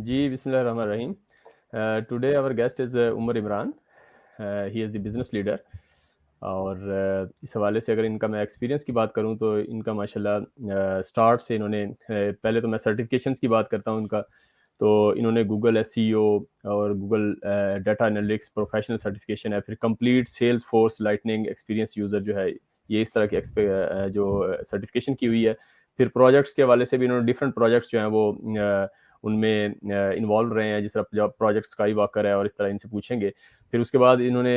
जी, बिस्मिल्लाहिर्रहमानिर्रहीम। Today our guest is Umar Imran. He is the business leader. और इस हवाले से अगर इनका मैं एक्सपीरियंस की बात करूं तो इनका माशाल्लाह स्टार्ट से इन्होंने पहले तो मैं सर्टिफिकेशंस की बात करता हूं इनका, तो इन्होंने गूगल एसईओ और Google data analytics professional certification है, फिर complete Salesforce lightning experience user जो है, ये इस तरह की जो सर्टिफिकेशन की हुई है। फिर प्रोजेक्ट्स के हवाले से भी इन्होंने डिफरेंट प्रोजेक्ट्स जो हैं वो उनमें इन्वॉल्व रहे हैं, जिस तरह जब प्रोजेक्ट स्काई वॉकर है और इस तरह इनसे पूछेंगे। फिर उसके बाद इन्होंने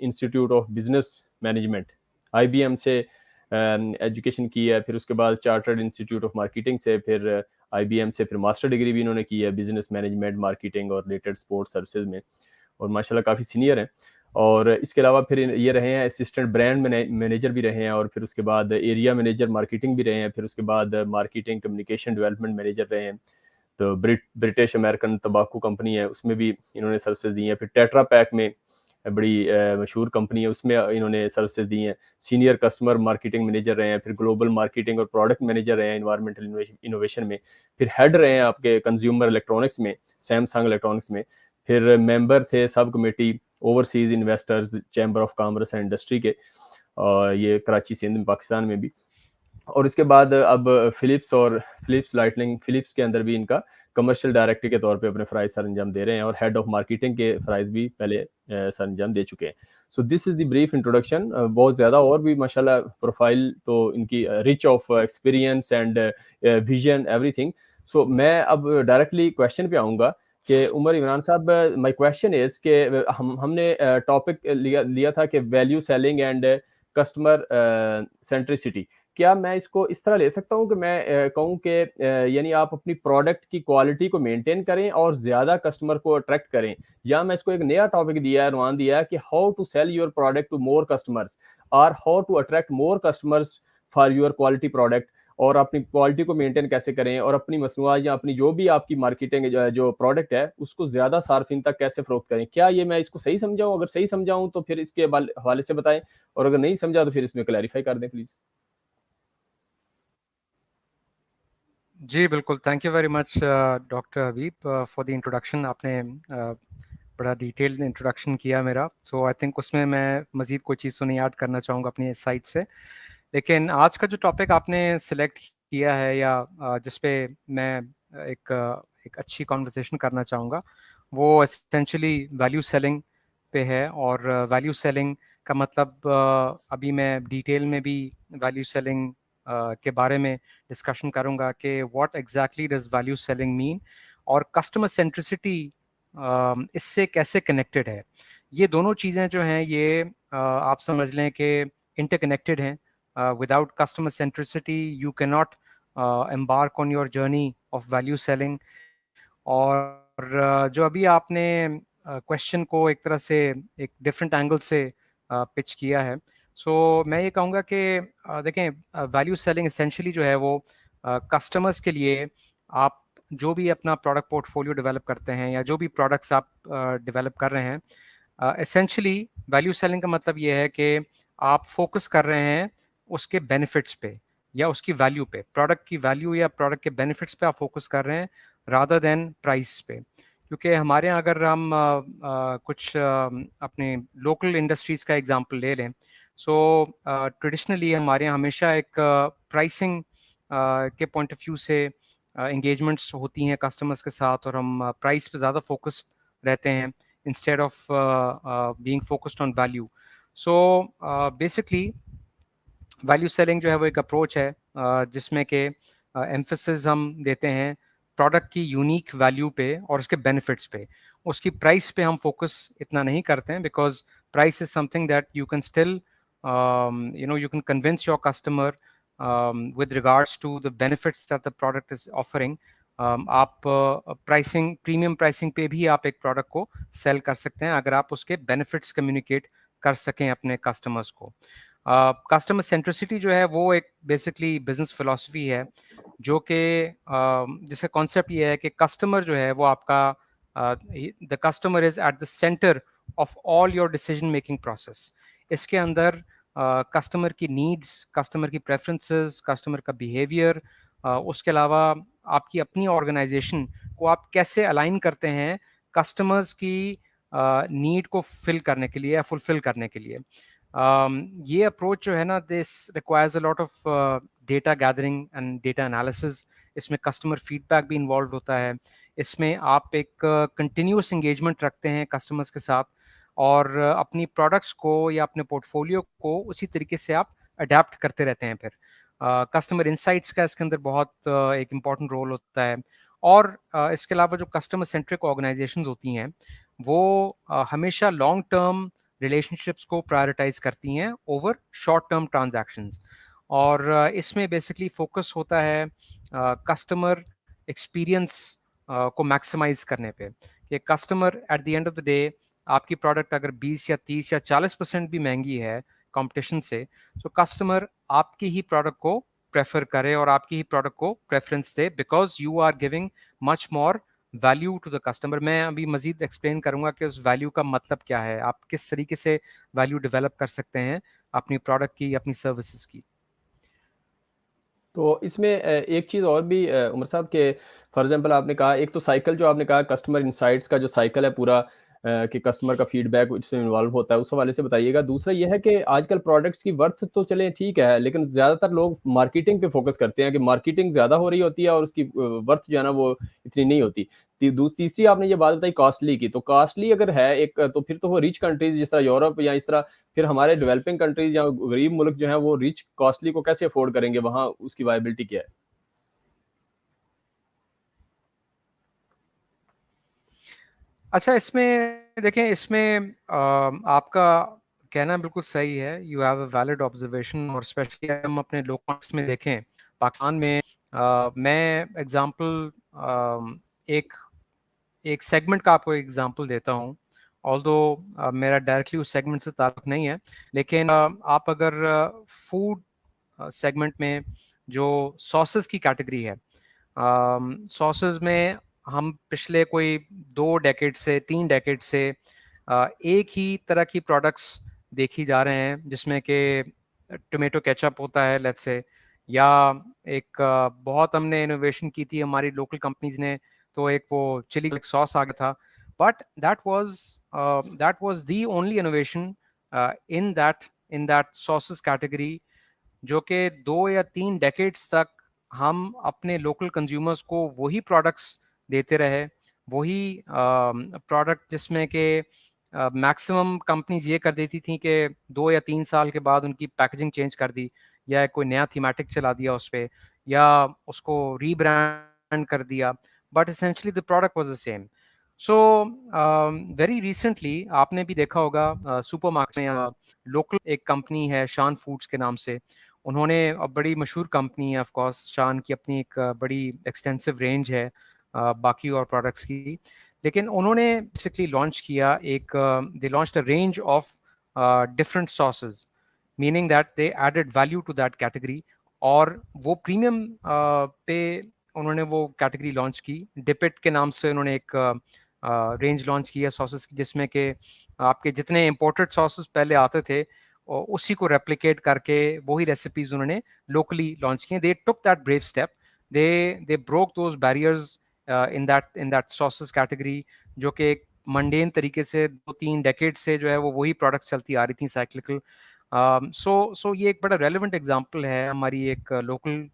institute of business management IBM से एजुकेशन की है, फिर उसके बाद चार्टर्ड इंस्टीट्यूट ऑफ मार्केटिंग से, फिर आईबीएम से फिर मास्टर डिग्री भी इन्होंने की है बिजनेस मैनेजमेंट मार्केटिंग और रिलेटेड स्पोर्ट्स सर्विसेज में, और माशाल्लाह काफ़ी सीनियर हैं। और इसके अलावा फिर ये रहे हैं असिस्टेंट ब्रांड मैनेजर भी रहे हैं, और फिर उसके बाद एरिया मैनेजर मार्केटिंग भी रहे हैं, फिर उसके बाद मार्केटिंग कम्युनिकेशन डेवलपमेंट मैनेजर रहे हैं। तो ब्रिटिश अमेरिकन तंबाकू कंपनी है, उसमें भी इन्होंने सर्विसेज दी हैं। फिर टेट्रा पैक में बड़ी मशहूर कंपनी है, उसमें इन्होंने सर्विसेज दी हैं। सीनियर कस्टमर मार्केटिंग मैनेजर रहे हैं, फिर ग्लोबल मार्केटिंग और प्रोडक्ट मैनेजर रहे हैं इन्वायरमेंटल इनोवेशन में, फिर हेड रहे हैं आपके कंज्यूमर इलेक्ट्रॉनिक्स में, सैमसंग इलेक्ट्रॉनिक्स में, फिर मेंबर थे sub committee overseas investors chamber of commerce and industry के, और ये कराची सिंध में पाकिस्तान में भी। और इसके बाद अब फिलिप्स लाइटनिंग फिलिप्स के अंदर भी इनका कमर्शियल डायरेक्टर के तौर पे अपने फ़राइज़ सर अंजाम दे रहे हैं, और हेड ऑफ मार्केटिंग के फ़राइज़ भी पहले सर अंजाम दे चुके हैं। So this is the brief introduction. बहुत ज़्यादा और भी माशाल्लाह प्रोफाइल तो इनकी rich of experience and vision everything. So मैं अब डायरेक्टली क्वेश्चन पे आऊँगा कि उमर इमरान साहब, माय क्वेश्चन इज़ कि हमने टॉपिक लिया था कि value selling and customer centricity. क्या मैं इसको इस तरह ले सकता हूँ कि मैं कहूँ कि यानी आप अपनी प्रोडक्ट की क्वालिटी को मेंटेन करें और ज़्यादा कस्टमर को अट्रैक्ट करें, या मैं इसको एक नया टॉपिक दिया है, रवान दिया है कि how to sell your product to more customers, और how to attract more customers for your quality product, और अपनी क्वालिटी को मेंटेन कैसे करें, और अपनी मसनूआत या अपनी जो भी आपकी मार्केटिंग जो प्रोडक्ट है उसको ज़्यादा सार्फिन तक कैसे फ़रोख्त करें। क्या ये मैं इसको सही समझाऊँ? अगर सही समझाऊँ तो फिर इसके हवाले से बताएं, और अगर नहीं समझा तो फिर इसमें क्लैरिफाई कर दें प्लीज़। जी बिल्कुल, thank you very much doctor Habib for the introduction. आपने बड़ा डिटेल्ड इंट्रोडक्शन किया मेरा, सो आई थिंक उसमें मैं मज़ीद कोई चीज़ तो नहीं ऐड करना चाहूँगा अपनी साइड से। लेकिन आज का जो टॉपिक आपने सिलेक्ट किया है, या जिस पे मैं एक अच्छी कॉन्वर्सेशन करना चाहूँगा, वो एसेंशियली वैल्यू सेलिंग पे है। और वैल्यू सेलिंग का मतलब अभी मैं डिटेल में भी वैल्यू सेलिंग के बारे में डिस्कशन करूंगा कि what exactly does value selling mean, और कस्टमर सेंट्रिसिटी इससे कैसे कनेक्टेड है। ये दोनों चीज़ें जो हैं ये आप समझ लें कि इंटरकनेक्टेड हैं। Without customer centricity you can not embark on your journey of value selling. और जो अभी आपने क्वेश्चन को एक तरह से एक डिफरेंट एंगल से पिच किया है, सो मैं ये कहूँगा कि देखें, वैल्यू सेलिंग एसेंशियली जो है वो कस्टमर्स के लिए आप जो भी अपना प्रोडक्ट पोर्टफोलियो डेवलप करते हैं या जो भी प्रोडक्ट्स आप डेवलप कर रहे हैं, एसेंशियली वैल्यू सेलिंग का मतलब ये है कि आप फोकस कर रहे हैं उसके बेनिफिट्स पे या उसकी वैल्यू पे, प्रोडक्ट की वैल्यू या प्रोडक्ट के बेनिफिट्स पे आप फोकस कर रहे हैं रादर देन प्राइस पे। क्योंकि हमारे यहाँ अगर हम कुछ अपने लोकल इंडस्ट्रीज़ का एग्जांपल ले लें, सो ट्रेडिशनली हमारे यहाँ हमेशा एक प्राइसिंग के पॉइंट ऑफ व्यू से एंगेजमेंट्स होती हैं कस्टमर्स के साथ, और हम प्राइस पे ज़्यादा फोकस रहते हैं instead of being focused on value. So basically value selling जो है वो एक अप्रोच है जिसमें कि एम्फेसिस हम देते हैं प्रोडक्ट की यूनिक वैल्यू पे और उसके बेनिफिट्स पे। उसकी प्राइस पे हम फोकस इतना नहीं करते हैं, because price is something that you can still you can convince your customer with regards to the benefits that the product is offering. आप प्राइसिंग प्रीमियम प्राइसिंग पे भी आप एक प्रोडक्ट को सेल कर सकते हैं अगर आप उसके बेनिफिट्स कम्युनिकेट कर सकें अपने कस्टमर्स को। कस्टमर सेंट्रिसिटी जो है वो एक बेसिकली बिजनेस फिलॉसफी है, जो कि जिसका कॉन्सेप्ट ये है कि कस्टमर जो है वो आपका the customer is at the centre of all your decision making process. इसके अंदर कस्टमर की नीड्स, कस्टमर की प्रेफरेंसेस, कस्टमर का बिहेवियर, उसके अलावा आपकी अपनी ऑर्गेनाइजेशन को आप कैसे अलाइन करते हैं कस्टमर्स की नीड को फिल करने के लिए या फुलफिल करने के लिए। ये अप्रोच जो है ना, this requires a lot of data gathering and data analysis. इसमें कस्टमर फीडबैक भी इन्वॉल्व होता है। इसमें आप एक कंटिन्यूस एंगेजमेंट रखते हैं कस्टमर्स के साथ, और अपनी प्रोडक्ट्स को या अपने पोर्टफोलियो को उसी तरीके से आप अडेप्ट करते रहते हैं। फिर कस्टमर इंसाइट्स का इसके अंदर बहुत एक इम्पॉर्टेंट रोल होता है। और इसके अलावा जो कस्टमर सेंट्रिक ऑर्गेनाइजेशंस होती हैं, वो हमेशा लॉन्ग टर्म रिलेशनशिप्स को प्रायोरिटाइज करती हैं ओवर शॉर्ट टर्म ट्रांजैक्शंस। और इसमें बेसिकली फोकस होता है कस्टमर एक्सपीरियंस को मैक्सिमाइज करने पे, कि customer at the end of the day, आपकी प्रोडक्ट अगर 20 या 30 या 40% भी महंगी है कंपटीशन से, तो कस्टमर आपकी ही प्रोडक्ट को प्रेफर करे और आपकी ही प्रोडक्ट को प्रेफरेंस दे, because you are giving much more value to the customer. मैं अभी मजीद एक्सप्लेन करूंगा कि उस वैल्यू का मतलब क्या है, आप किस तरीके से वैल्यू डेवलप कर सकते हैं अपनी प्रोडक्ट की, अपनी सर्विसेज की। तो इसमें एक चीज़ और भी उमर साहब के, फॉर एग्जांपल आपने कहा, एक तो साइकिल जो आपने कहा कस्टमर इनसाइट्स का जो साइकिल है पूरा, कि कस्टमर का फीडबैक इसमें इन्वॉल्व होता है, उस हवाले से बताइएगा। दूसरा ये है कि आजकल प्रोडक्ट्स की वर्थ तो चलें ठीक है, लेकिन ज़्यादातर लोग मार्केटिंग पे फोकस करते हैं कि मार्केटिंग ज़्यादा हो रही होती है और उसकी वर्थ जो है ना वो इतनी नहीं होती। तीसरी आपने ये बात बताई कॉस्टली की, तो कॉस्टली अगर है एक, तो फिर तो वो रिच कंट्रीज जिस तरह यूरोप या इस तरह, फिर हमारे डेवलपिंग कंट्रीज या गरीब मुल्क जो है वो रिच कॉस्टली को कैसे अफोर्ड करेंगे, वहाँ उसकी वायबिलिटी क्या है? अच्छा, इसमें देखें, इसमें आपका कहना बिल्कुल सही है, you have a valid observation. और स्पेशली हम अपने लोकल्स में देखें, पाकिस्तान में, मैं एग्जांपल एक एक सेगमेंट का आपको एग्जांपल देता हूँ। ऑल्दो मेरा डायरेक्टली उस सेगमेंट से ताल्लुक नहीं है, लेकिन आप अगर फूड सेगमेंट में जो सॉसेस की कैटेगरी है, सॉसेस में हम पिछले कोई 2 डेकेड से 3 डेकेड से एक ही तरह की प्रोडक्ट्स देखी जा रहे हैं, जिसमें कि टोमेटो केचप होता है, लेट्स से, या एक बहुत हमने इनोवेशन की थी हमारी लोकल कंपनीज ने, तो एक वो चिली एक सॉस आ गया था। But that was the only innovation in that sauces category, जो कि 2 या 3 डेकेड्स तक हम अपने लोकल कंज्यूमर्स को वही प्रोडक्ट्स देते रहे, वही प्रोडक्ट जिसमें कि मैक्सिमम कंपनीज ये कर देती थी कि 2 या 3 साल के बाद उनकी पैकेजिंग चेंज कर दी, या कोई नया थीमेटिक चला दिया उस पर, या उसको रीब्रांड कर दिया, but essentially the product was the same. So very recently आपने भी देखा होगा सुपर मार्केट में लोकल एक कंपनी है शान फूड्स के नाम से। उन्होंने, अब बड़ी मशहूर कंपनी है ऑफ कोर्स, शान की अपनी एक बड़ी एक्सटेंसिव रेंज है बाकी और प्रोडक्ट्स की, लेकिन उन्होंने बेसिकली लॉन्च किया एक, they launched a range of different sauces, meaning that they added value to that category. और वो प्रीमियम पे उन्होंने वो कैटेगरी लॉन्च की, डिपिट के नाम से उन्होंने एक रेंज लॉन्च किया सॉसेस की, जिसमें कि आपके जितने इंपोर्टेड सॉसेस पहले आते थे और उसी को रेप्लिकेट करके वही रेसिपीज उन्होंने लोकली लॉन्च किए। They took that brave step, they broke those barriers in that sauces category, जो कि एक मंडेन तरीके से 2-3 डेकेड से जो है वो वही प्रोडक्ट्स चलती आ रही थी साइक्लिकल। सो ये एक बड़ा रेलिवेंट एग्जांपल है हमारी एक लोकल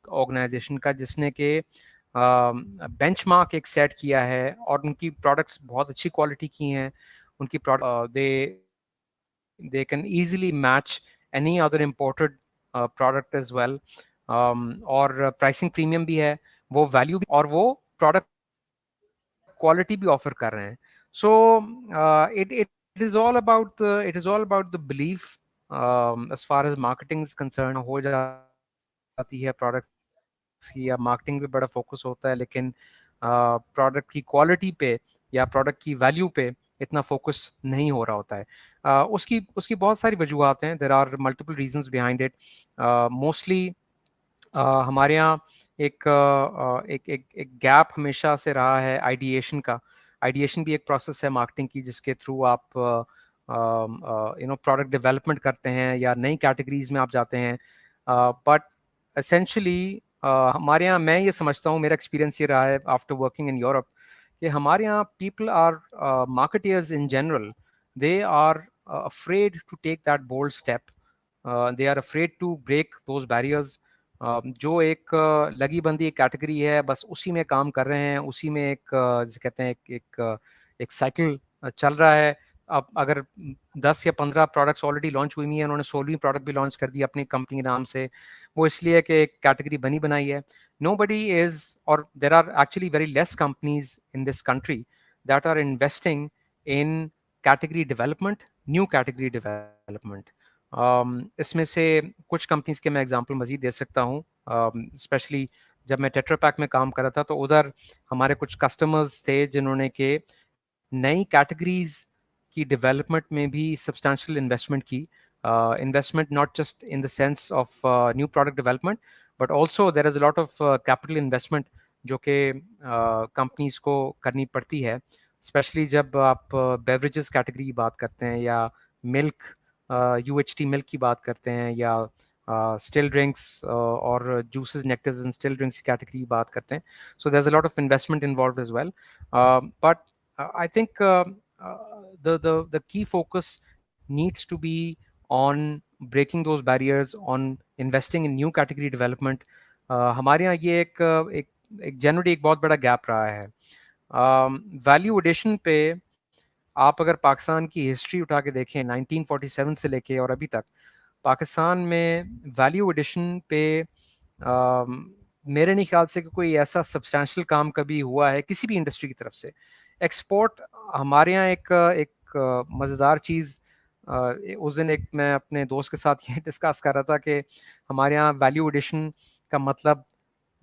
ऑर्गेनाइजेशन का, जिसने के बेंचमार्क एक सेट किया है और उनकी प्रोडक्ट्स बहुत अच्छी क्वालिटी की हैं। उनकी product they can easily match any other imported product as well, और प्राइसिंग प्रीमियम भी है, वो वैल्यू भी, और वो प्रोडक्ट क्वालिटी भी ऑफर कर रहे हैं। So it is all about the belief as far as marketing is concern हो जाती है प्रोडक्ट की, या मार्केटिंग पे बड़ा फोकस होता है, लेकिन प्रोडक्ट की क्वालिटी पे या प्रोडक्ट की वैल्यू पे इतना फोकस नहीं हो रहा होता है। उसकी उसकी बहुत सारी वजूहत हैं, there are multiple reasons behind it. Mostly हमारे यहाँ एक गैप हमेशा से रहा है आइडिएशन का। आइडिएशन भी एक प्रोसेस है मार्केटिंग की, जिसके थ्रू आप प्रोडक्ट डेवलपमेंट करते हैं या नई कैटेगरीज में आप जाते हैं। बट एसेंशली हमारे यहाँ मैं ये समझता हूँ, मेरा एक्सपीरियंस ये रहा है आफ्टर वर्किंग इन यूरोप, कि हमारे यहाँ people are marketeers in general, they are afraid to take that bold step. They are afraid to break those barriers. जो एक लगी बंदी कैटेगरी है, बस उसी में काम कर रहे हैं, उसी में एक जिसे कहते हैं एक साइकिल चल रहा है. अब अगर 10 या 15 प्रोडक्ट्स ऑलरेडी लॉन्च हुई हैं, उन्होंने 16वीं प्रोडक्ट भी लॉन्च कर दी अपनी कंपनी के नाम से, वो इसलिए कि एक कैटेगरी बनी बनाई है. Nobody is, or there are actually very less companies in this country that are investing in category development, new category development. इसमें से कुछ कंपनीज के मैं एग्जांपल मजीद दे सकता हूँ. स्पेशली जब मैं टेट्रा पैक में काम कर रहा था, तो उधर हमारे कुछ कस्टमर्स थे जिन्होंने के नई कैटेगरीज की डेवलपमेंट में भी सब्सटैंशियल इन्वेस्टमेंट की. Investment not just in the sense of new product development, but also there is a lot of capital investment जो कि कंपनीज को करनी पड़ती है, स्पेशली जब आप बेवरेजेस कैटेगरी की बात करते हैं, या मिल्क, UHT मिल्क की बात करते हैं, या स्टिल ड्रिंक्स और juices, nectars and still drinks की कैटेगरी की बात करते हैं. So there is a lot of investment involved as well. But I think the key focus needs to be on breaking those barriers, on investing in new category development. हमारे यहाँ ये एक generally एक बहुत बड़ा गैप रहा है. Value addition पे आप अगर पाकिस्तान की हिस्ट्री उठा के देखें 1947 से लेके और अभी तक, पाकिस्तान में वैल्यू एडिशन पे मेरे नहीं ख्याल से कि कोई ऐसा सब्सटैंशियल काम कभी हुआ है किसी भी इंडस्ट्री की तरफ से. एक्सपोर्ट हमारे यहाँ एक मज़ेदार चीज़, उस दिन एक मैं अपने दोस्त के साथ ये डिस्कस कर रहा था कि हमारे यहाँ वैल्यू एडिशन का मतलब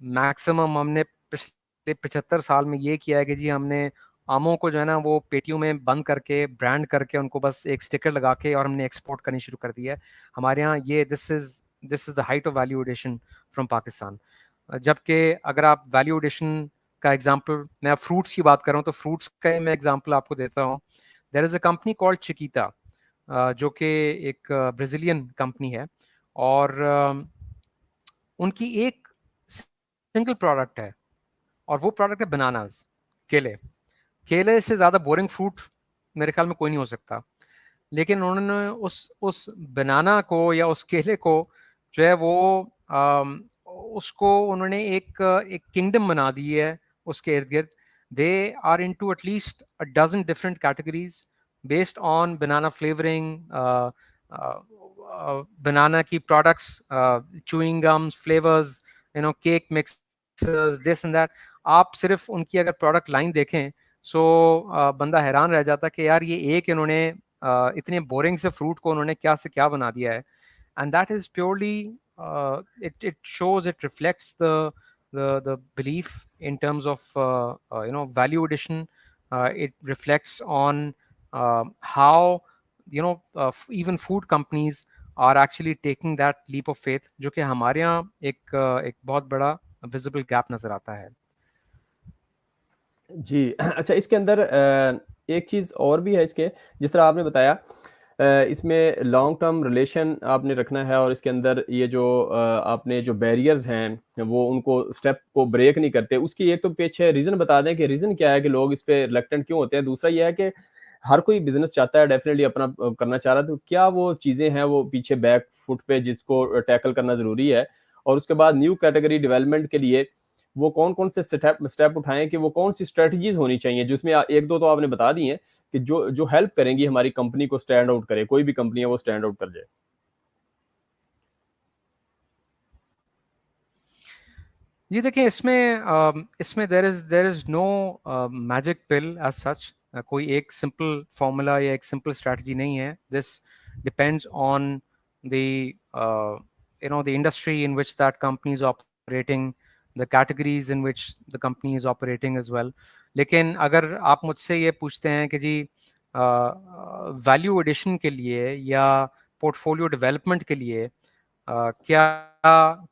मैक्सिमम हमने पिछले 75 साल में ये किया है कि जी हमने आमों को जो है ना वो पेटियों में बंद करके ब्रांड करके उनको बस एक स्टिकर लगा के और हमने एक्सपोर्ट करनी शुरू कर दी है. हमारे यहाँ ये this is the height of value addition from Pakistan. जबकि अगर आप वैल्यू एडिशन का एग्जांपल, मैं फ्रूट्स की बात कर रहा हूँ, तो फ्रूट्स का मैं एग्जांपल आपको देता हूँ. There is a company called Chiquita, जो कि एक ब्राज़ीलियन कंपनी है, और उनकी एक सिंगल प्रोडक्ट है, और वो प्रोडक्ट है बनानाज, केले. केले से ज़्यादा बोरिंग फ्रूट मेरे ख्याल में कोई नहीं हो सकता. लेकिन उन्होंने उस बनाना को या उस केले को जो है वो उसको उन्होंने एक किंगडम बना दी है उसके इर्द गिर्द. They are into at least a dozen different categories based on banana flavouring, banana की products, chewing gums, flavours, cake mixers, this and that. आप सिर्फ उनकी अगर प्रोडक्ट लाइन देखें, सो बंदा हैरान रह जाता कि यार ये एक इन्होंने इतने बोरिंग से फ्रूट को उन्होंने क्या से क्या बना दिया है. And that is purely, it shows, it reflects the belief in terms of value addition. It reflects on how even food companies are actually taking that leap of faith, जो कि हमारे यहाँ एक बहुत बड़ा visible gap नजर आता है. जी। अच्छा, इसके अंदर एक चीज़ और भी है इसके, जिस तरह आपने बताया इसमें लॉन्ग टर्म रिलेशन आपने रखना है, और इसके अंदर ये जो आपने जो बैरियर्स हैं वो उनको स्टेप को ब्रेक नहीं करते. उसकी एक तो पीछे रीज़न बता दें कि रीज़न क्या है कि लोग इस पे रिलक्टेंट क्यों होते हैं. दूसरा ये है कि हर कोई बिज़नेस चाहता है, डेफ़िनेटली अपना करना चाह रहा है, तो क्या वो चीज़ें हैं वो पीछे बैक फुट पे जिसको टैकल करना ज़रूरी है, और उसके बाद न्यू कैटेगरी डेवलपमेंट के लिए वो कौन-कौन से स्टेप उठाएँ, कि वो कौन-सी स्ट्रैटेजीज़ होनी चाहिए, जिसमें 1-2 तो आपने बता दी हैं कि जो जो हेल्प करेंगी हमारी कंपनी को स्टैंड आउट करे, कोई भी कंपनी है वो स्टैंड आउट कर जाए? जी देखिए, इसमें there is no magic pill as such. कोई एक सिंपल फॉर्मूला या एक सिंपल स्ट्रैटेजी नहीं है. This depends on the the industry in which that company is operating, the categories in which the company is operating as well. लेकिन अगर आप मुझसे ये पूछते हैं कि जी वैल्यू एडिशन के लिए या पोर्टफोलियो डेवलपमेंट के लिए क्या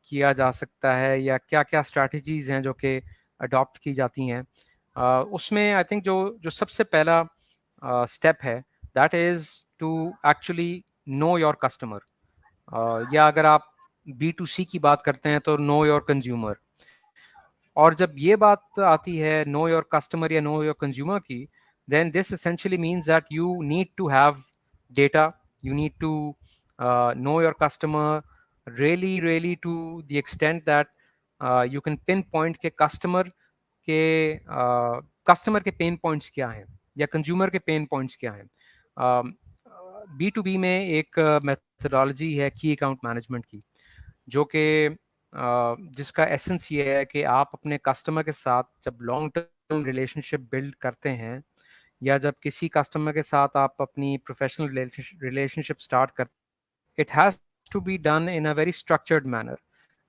किया जा सकता है, या क्या क्या स्ट्रैटेजीज हैं जो कि अडॉप्ट की जाती हैं, उसमें आई थिंक जो जो सबसे पहला स्टेप है, that is to actually know your customer. या अगर आप B2C की बात करते हैं तो नो योर कंज्यूमर, और जब ये बात आती है नो योर कस्टमर या नो योर कंज्यूमर की, then this essentially means that you need to have data, you need to know your customer really to the extent that you can pinpoint के customer के pain points क्या हैं या consumer के pain points क्या हैं। B2B में एक मेथडोलॉजी है की अकाउंट मैनेजमेंट की, जो कि जिसका एसेंस ये है कि आप अपने कस्टमर के साथ जब लॉन्ग टर्म रिलेशनशिप बिल्ड करते हैं, या जब किसी कस्टमर के साथ आप अपनी प्रोफेशनल रिलेशनशिप स्टार्ट करते हैं, it has to be done in a very structured manner.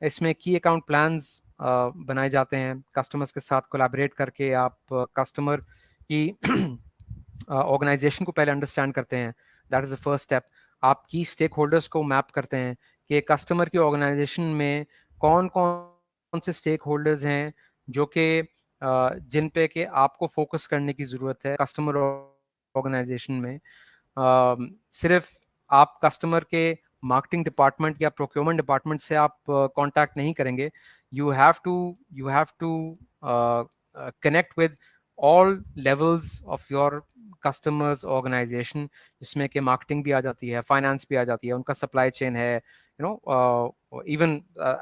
इसमें की अकाउंट प्लान्स बनाए जाते हैं, कस्टमर्स के साथ कोलैबोरेट करके आप कस्टमर की ऑर्गेनाइजेशन को पहले अंडरस्टैंड करते हैं, that is the first step. आप की स्टेक होल्डर्स को मैप करते हैं कि कस्टमर की ऑर्गेनाइजेशन में कौन कौन से स्टेक होल्डर्स हैं जो कि जिन पे कि आपको फोकस करने की ज़रूरत है कस्टमर ऑर्गेनाइजेशन में। सिर्फ आप कस्टमर के मार्केटिंग डिपार्टमेंट या प्रोक्योरमेंट डिपार्टमेंट से आप कांटेक्ट नहीं करेंगे, you have to connect with all levels of your customers organization, जिसमें कि मार्केटिंग भी आ जाती है, फाइनेंस भी आ जाती है, उनका सप्लाई चेन है, you know, even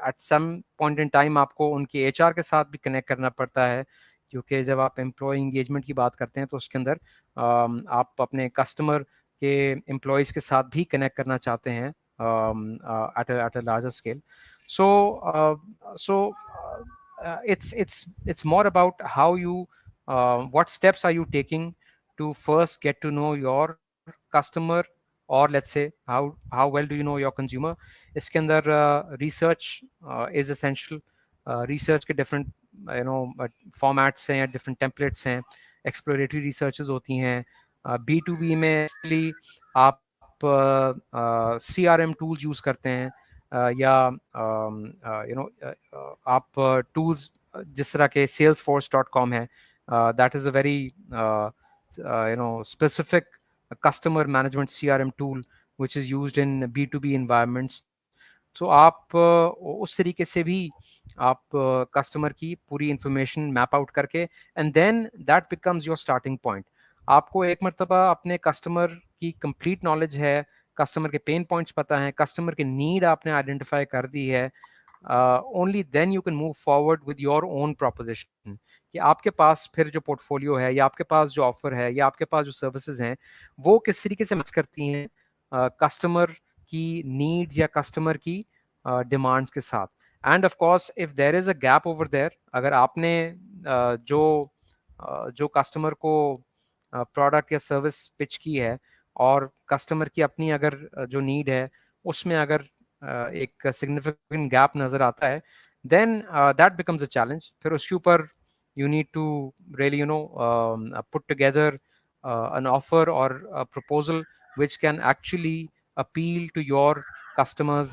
at some point in time आपको उनके एचआर के साथ भी कनेक्ट करना पड़ता है, क्योंकि जब आप एम्प्लॉय इंगेजमेंट की बात करते हैं तो उसके अंदर आप अपने कस्टमर के एम्प्लॉयज़ के साथ भी कनेक्ट करना चाहते हैं at a larger scale. So it's more about how you what steps are you taking to first get to know your customer, or let's say how well do you know your consumer. इसके अंदर research is essential. Research के different formats हैं या different templates हैं, exploratory researches होती हैं। B2B में आप CRM टूल्स यूज़ करते हैं, या आप टूल्स जिस तरह के salesforce.com है, that is a very specific customer management CRM tool which is used in B2B environments. So आप उस तरीके से भी आप कस्टमर की पूरी इंफॉर्मेशन मैप आउट करके, and then that becomes your starting point. आपको एक मर्तबा अपने कस्टमर की कंप्लीट नॉलेज है, कस्टमर के पेन पॉइंट्स पता है, कस्टमर की नीड आपने आइडेंटिफाई कर दी है, only then you can move forward with your own proposition, कि आपके पास फिर जो पोर्टफोलियो है या आपके पास जो ऑफर है या आपके पास जो सर्विसेज हैं वो किस तरीके से मैच करती हैं कस्टमर की नीड्स या कस्टमर की डिमांड्स के साथ। And of course if there is a gap over there, अगर आपने जो कस्टमर को प्रोडक्ट या सर्विस पिच की है और कस्टमर की अपनी अगर जो नीड है उसमें अगर एक सिग्निफिकेंट गैप नज़र आता है, then that becomes a challenge. फिर उसके ऊपर you need to really put together an offer or a proposal which can actually appeal to your customers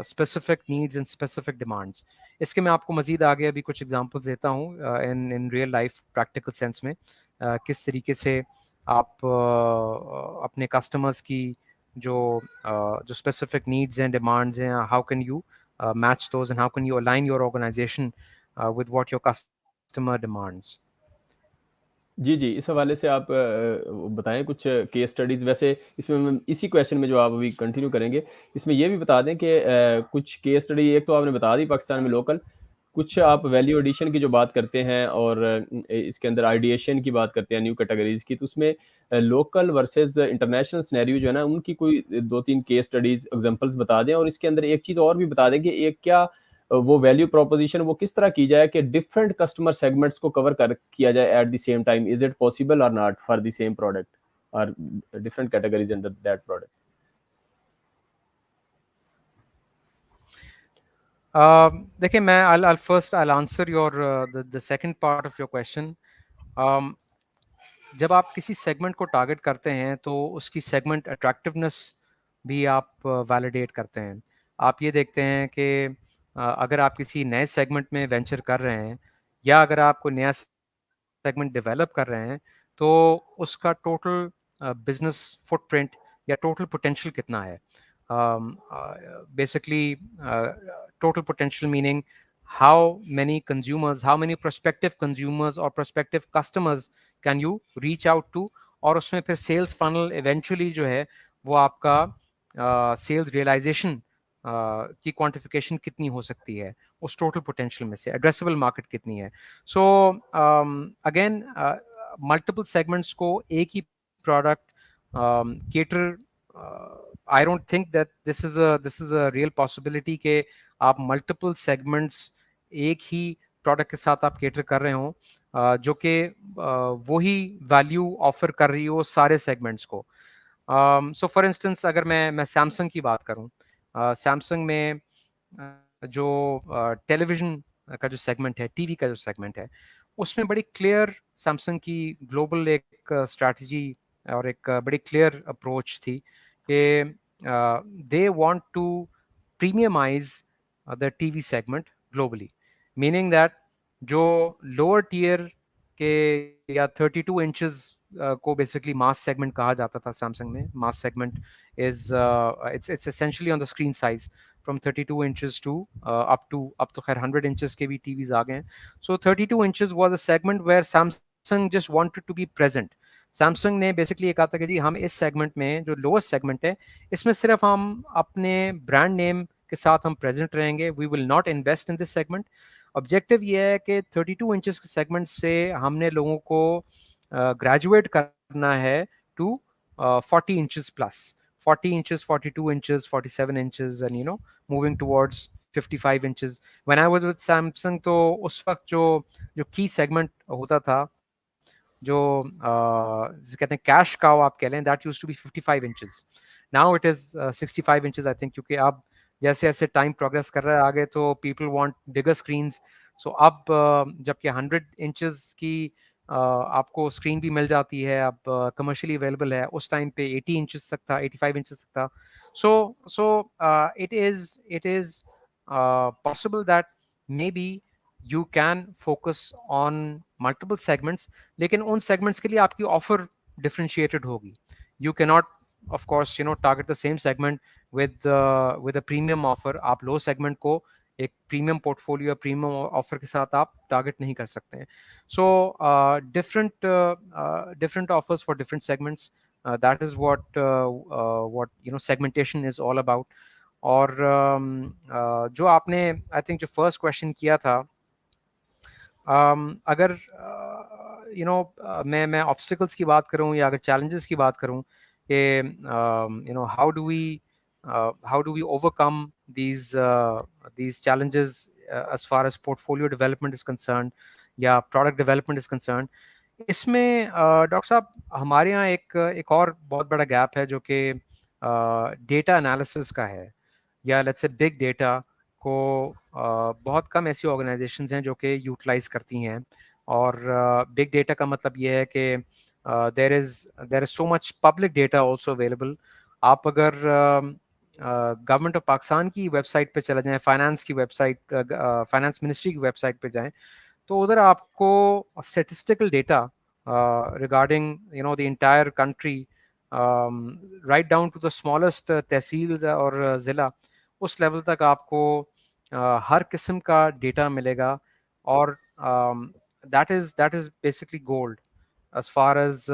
specific needs and specific demands. इसके मैं आपको मज़ीद आगे अभी कुछ एग्जांपल्स देता हूँ in real life practical sense में, किस तरीके से आप अपने कस्टमर्स की जो स्पेसिफिक नीड्स एंड डिमांड्स हैं, how can you match those and how can you align your organization with what your customer demands. जी, जी। इस हवाले से आप बताएँ कुछ केस स्टडीज़। वैसे इसमें मैं इसी क्वेश्चन में जो आप अभी कंटिन्यू करेंगे, इसमें ये भी बता दें कि कुछ केस स्टडी एक तो आपने बता दी पाकिस्तान में लोकल, कुछ आप वैल्यू एडिशन की जो बात करते हैं और इसके अंदर आइडिएशन की बात करते हैं न्यू कैटेगरीज़ की, तो उसमें लोकल वर्सेस इंटरनेशनल सिनेरियो जो है ना, उनकी कोई 2-3 केस स्टडीज़ एग्ज़ाम्पल्स बता दें। और इसके अंदर एक चीज़ और भी बता दें कि एक क्या वो वैल्यू प्रोपोज़िशन वो किस तरह की जाए कि डिफरेंट कस्टमर सेगमेंट्स को कवर कर किया जाए at the same time. Is it possible और not for the same product और different categories under that product? देखिए, मैं I'll answer your the second part of your question. जब आप किसी सेगमेंट को टारगेट करते हैं तो उसकी सेगमेंट अट्रैक्टिवनेस भी आप वैलिडेट करते हैं। आप ये देखते हैं कि अगर आप किसी नए सेगमेंट में वेंचर कर रहे हैं या अगर आप कोई नया सेगमेंट डेवलप कर रहे हैं, तो उसका टोटल बिजनेस फुटप्रिंट या टोटल पोटेंशियल कितना है। basically total potential, meaning how many consumers, how many prospective consumers or prospective customers can you reach out to, और उसमें फिर sales funnel eventually जो है वो आपका sales realization की quantification कितनी हो सकती है उस total potential में से, addressable market कितनी है. So again multiple segments को एक ही product cater, I don't think that this is a real possibility कि आप multiple segments एक ही product के साथ आप cater कर रहे हो जो कि वही value offer कर रही हो सारे segments को. So for instance अगर मैं Samsung की बात करूं, Samsung में जो television का जो segment है, TV का जो segment है, उसमें बड़ी clear Samsung की global एक strategy और एक बड़ी क्लियर अप्रोच थी कि they want to premiumise the TV segment globally, meaning that जो लोअर टियर के या 32 इंचेस को बेसिकली मास सेगमेंट कहा जाता था सैमसंग में. Mass segment is it's essentially on the screen size from 32 inches to up to 100 inches के भी TVs आ गए हैं. So 32 inches was a segment where Samsung just wanted to be present. Samsung ने basically ये कहा था कि जी हम इस सेगमेंट में जो लोएस्ट सेगमेंट है इसमें सिर्फ हम अपने ब्रांड नेम के साथ हम प्रेजेंट रहेंगे. We will not invest in this segment. Objective ये है कि 32 इंचेस के सेगमेंट से हमने लोगों को ग्रेजुएट करना है to 40 inches plus, 40 inches, 42 inches, 47 inches, and moving towards 55 inches. When I was with Samsung, तो उस वक्त जो key segment होता था, जो जिसे कहते हैं कैश काउ आप कह लें, that used to be 55 inches. Now it is 65 inches I think, क्योंकि अब जैसे जैसे टाइम प्रोग्रेस कर रहा है आगे तो पीपल वांट बिगर स्क्रीन्स. सो अब जबकि 100 इंचेस की आपको स्क्रीन भी मिल जाती है, अब कमर्शियली अवेलेबल है, उस टाइम पे 80 इंचेस तक था, 85 इंचेस तक था. सो it is possible that may be you can focus on multiple segments, लेकिन उन segments के लिए आपकी offer differentiated होगी. You cannot of course target the same segment with a premium offer. आप low segment को एक premium portfolio premium offer के साथ आप target नहीं कर सकते हैं. So different offers for different segments. That is what segmentation is all about. और जो आपने I think जो first question किया था, अगर मैं ऑब्स्टिकल्स की बात करूं या अगर चैलेंजेस की बात करूं कि how do we overcome these challenges as far as portfolio development is concerned या product development is concerned, इसमें डॉक्टर साहब हमारे यहाँ एक और बहुत बड़ा गैप है जो कि डेटा एनालिसिस का है, या लेट्स से बिग डेटा को बहुत कम ऐसी ऑर्गेनाइजेशंस हैं जो कि यूटिलाइज करती हैं. और बिग डेटा का मतलब ये है कि there is so much public data also available. आप अगर गवर्नमेंट ऑफ पाकिस्तान की वेबसाइट पे चले जाएं, फाइनेंस की वेबसाइट, फाइनेंस मिनिस्ट्री की वेबसाइट पे जाएं, तो उधर आपको statistical data regarding the entire country right down to the smallest tehsil और ज़िला, उस लेवल तक आपको हर किस्म का डेटा मिलेगा. और that is basically gold as far as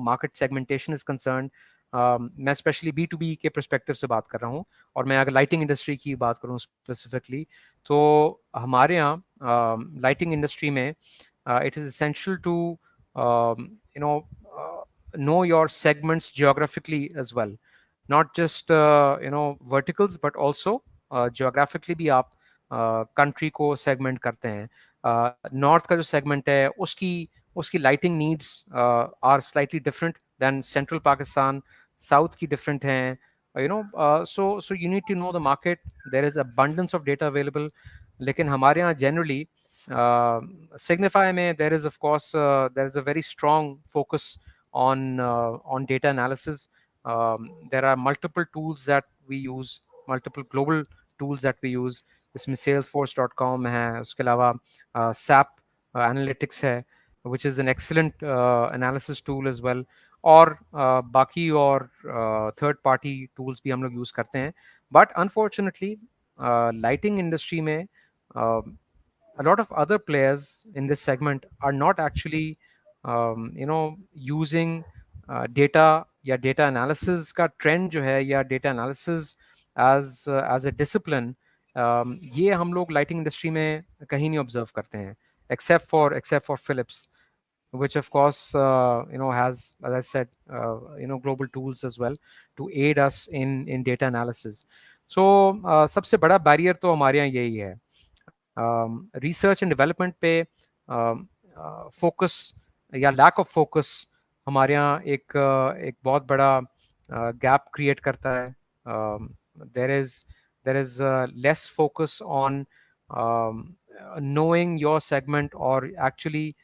market segmentation is concerned. मैं स्पेशली B2B के परस्पेक्टिव से बात कर रहा हूँ, और मैं अगर लाइटिंग इंडस्ट्री की बात करूँ स्पेसिफिकली, तो हमारे यहाँ लाइटिंग इंडस्ट्री में it is essential to know your segments geographically as well, not just verticals but also geographically भी आप कंट्री को सेगमेंट करते हैं. नॉर्थ का जो सेगमेंट है उसकी उसकी lighting needs are slightly different than central Pakistan, south की डिफरेंट हैं. So you need to know the market. There is abundance of data available, लेकिन हमारे यहाँ generally Signify में there is of course there is a very strong focus on data analysis. There are multiple tools that we use, multiple global tools that we use. इसमें salesforce.com है, उसके अलावा SAP analytics है, which is an excellent analysis tool as well. और बाकी और third party tools भी हम लोग यूज़ करते हैं. बट अनफॉर्चुनेटली लाइटिंग इंडस्ट्री में a lot of other players in this segment are not actually using data या data analysis का trend जो है या data analysis as a discipline. ये हम लोग lighting industry में कहीं नहीं observe करते हैं except for Philips, which of course has, as I said, global tools as well to aid us in data analysis. So सबसे बड़ा barrier तो हमारे यहाँ यही है. रिसर्च एंड डेवलपमेंट पे फोकस या लैक ऑफ फोकस हमारे यहाँ एक बहुत बड़ा गैप क्रिएट करता है. There is less focus on knowing your segment or actually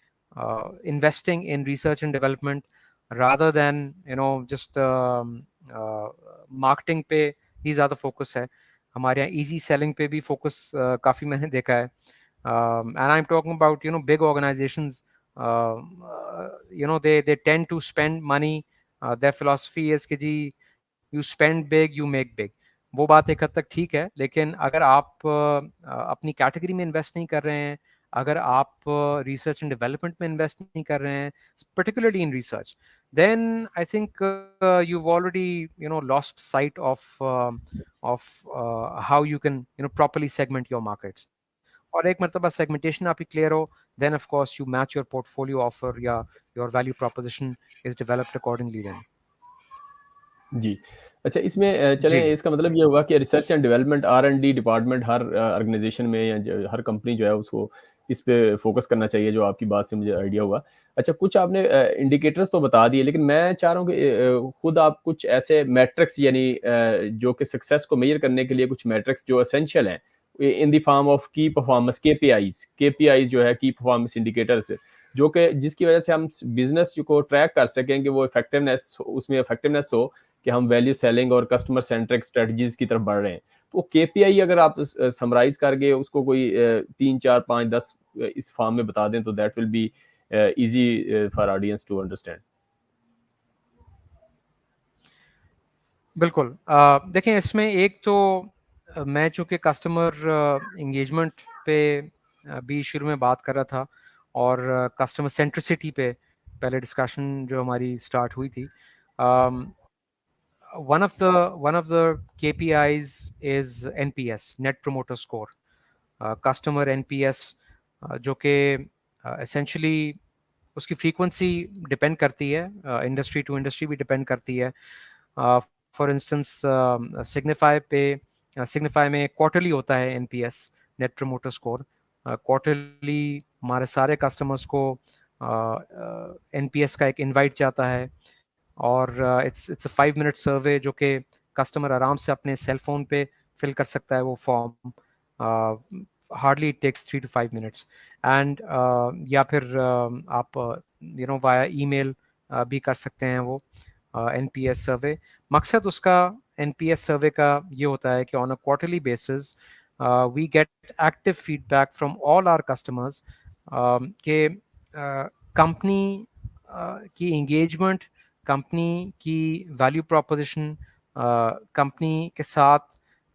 investing in research and development rather than just marketing पे ही ज़्यादा फोकस है. हमारे यहाँ easy selling पे भी फोकस काफ़ी मैंने देखा है. And I'm talking about big organizations. They tend to spend money. Their philosophy is कि जी you spend big, you make big. वो बात एक हद तक ठीक है, लेकिन अगर आप अपनी कैटेगरी में इन्वेस्ट नहीं कर रहे हैं, अगर आप रिसर्च एंड डेवलपमेंट में इन्वेस्ट नहीं कर रहे हैं, particularly in research, then I think you've already lost sight of how you can properly segment your markets. और एक मरतबा सेगमेंटेशन आपकी क्लियर हो, then of course you match your portfolio offer या your value proposition is developed accordingly then. जी। अच्छा, इसमें जी. चलें, इसका मतलब ये हुआ कि research and development R&D department हर ऑर्गेनाइज़ेशन में या हर कंपनी जो है उसको इस पे फ़ोकस करना चाहिए, जो आपकी बात से मुझे आइडिया हुआ। अच्छा, कुछ आपने इंडिकेटर्स तो बता दिए, लेकिन मैं चाह रहा हूँ कि खुद आप कुछ ऐसे मैट्रिक्स, यानी जो कि सक्सेस को मेज़र करने के लिए कुछ मैट्रिक्स जो एसेंशियल हैं, इन द फॉर्म ऑफ की परफॉर्मेंस, केपीआईज़ जो है, की परफॉर्मेंस इंडिकेटर्स, जो कि जिसकी वजह से हम बिज़नेस को ट्रैक कर सकें कि वो इफेक्टिवनेस, उसमें इफेक्टिवनेस हो, कि हम वैल्यू सेलिंग और कस्टमर सेंट्रिक स्ट्रेटजीज की तरफ बढ़ रहे हैं। तो केपीआई अगर आप समराइज करके उसको कोई 3, 4, 5, 10 इस फॉर्म में बता दें, तो that will be easy for audience to understand. बिल्कुल. देखें, इसमें एक तो मैं चूँकि कस्टमर एंगेजमेंट पे भी शुरू में बात कर रहा था और कस्टमर सेंट्रिसिटी पे पहले डिस्कशन जो हमारी स्टार्ट हुई थी. One of the KPIs is NPS, Net Promoter Score. Customer NPS जो कि essentially उसकी फ्रीक्वेंसी डिपेंड करती है, इंडस्ट्री टू इंडस्ट्री भी डिपेंड करती है. फॉर इंस्टेंस सिग्निफाई में क्वार्टरली होता है NPS, net promoter score. Quarterly हमारे सारे कस्टमर्स को एनपीएस का एक इनवाइट जाता है और इट्स अ 5 मिनट सर्वे जो कि कस्टमर आराम से अपने सेल फोन पे फिल कर सकता है वो form. Hardly it takes 3 to 5 minutes. And या फिर आप वाया ईमेल भी कर सकते हैं वो एनपीएस सर्वे. मकसद उसका एनपीएस सर्वे का ये होता है कि on a quarterly basis we get active feedback from all our customers के कंपनी की एंगेजमेंट, कंपनी की वैल्यू प्रोपोजिशन, कंपनी के साथ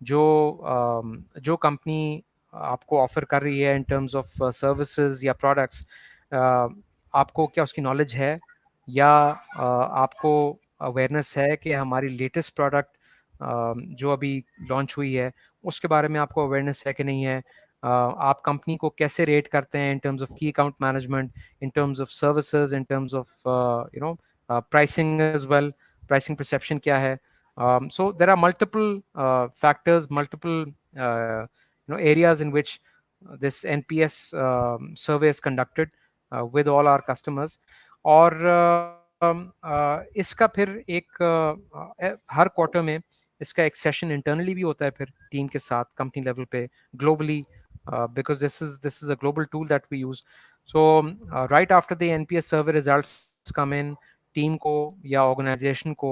जो कंपनी आपको ऑफर कर रही है इन टर्म्स ऑफ सर्विसेज या प्रोडक्ट्स, आपको क्या उसकी नॉलेज है या आपको अवेयरनेस है कि हमारी लेटेस्ट प्रोडक्ट जो अभी लॉन्च हुई है उसके बारे में आपको अवेयरनेस है कि नहीं है. आप कंपनी को कैसे रेट करते हैं इन टर्म्स ऑफ की account management, in terms of services, in terms of pricing as well, pricing perception क्या है. So there are multiple factors, multiple areas in which this NPS survey is conducted with all our customers. और इसका फिर एक हर quarter में इसका एक session internally भी होता है फिर टीम के साथ कंपनी लेवल पे globally, because this is a global tool that we use. So right after the NPS survey results come in, team को या ऑर्गेनाइजेशन को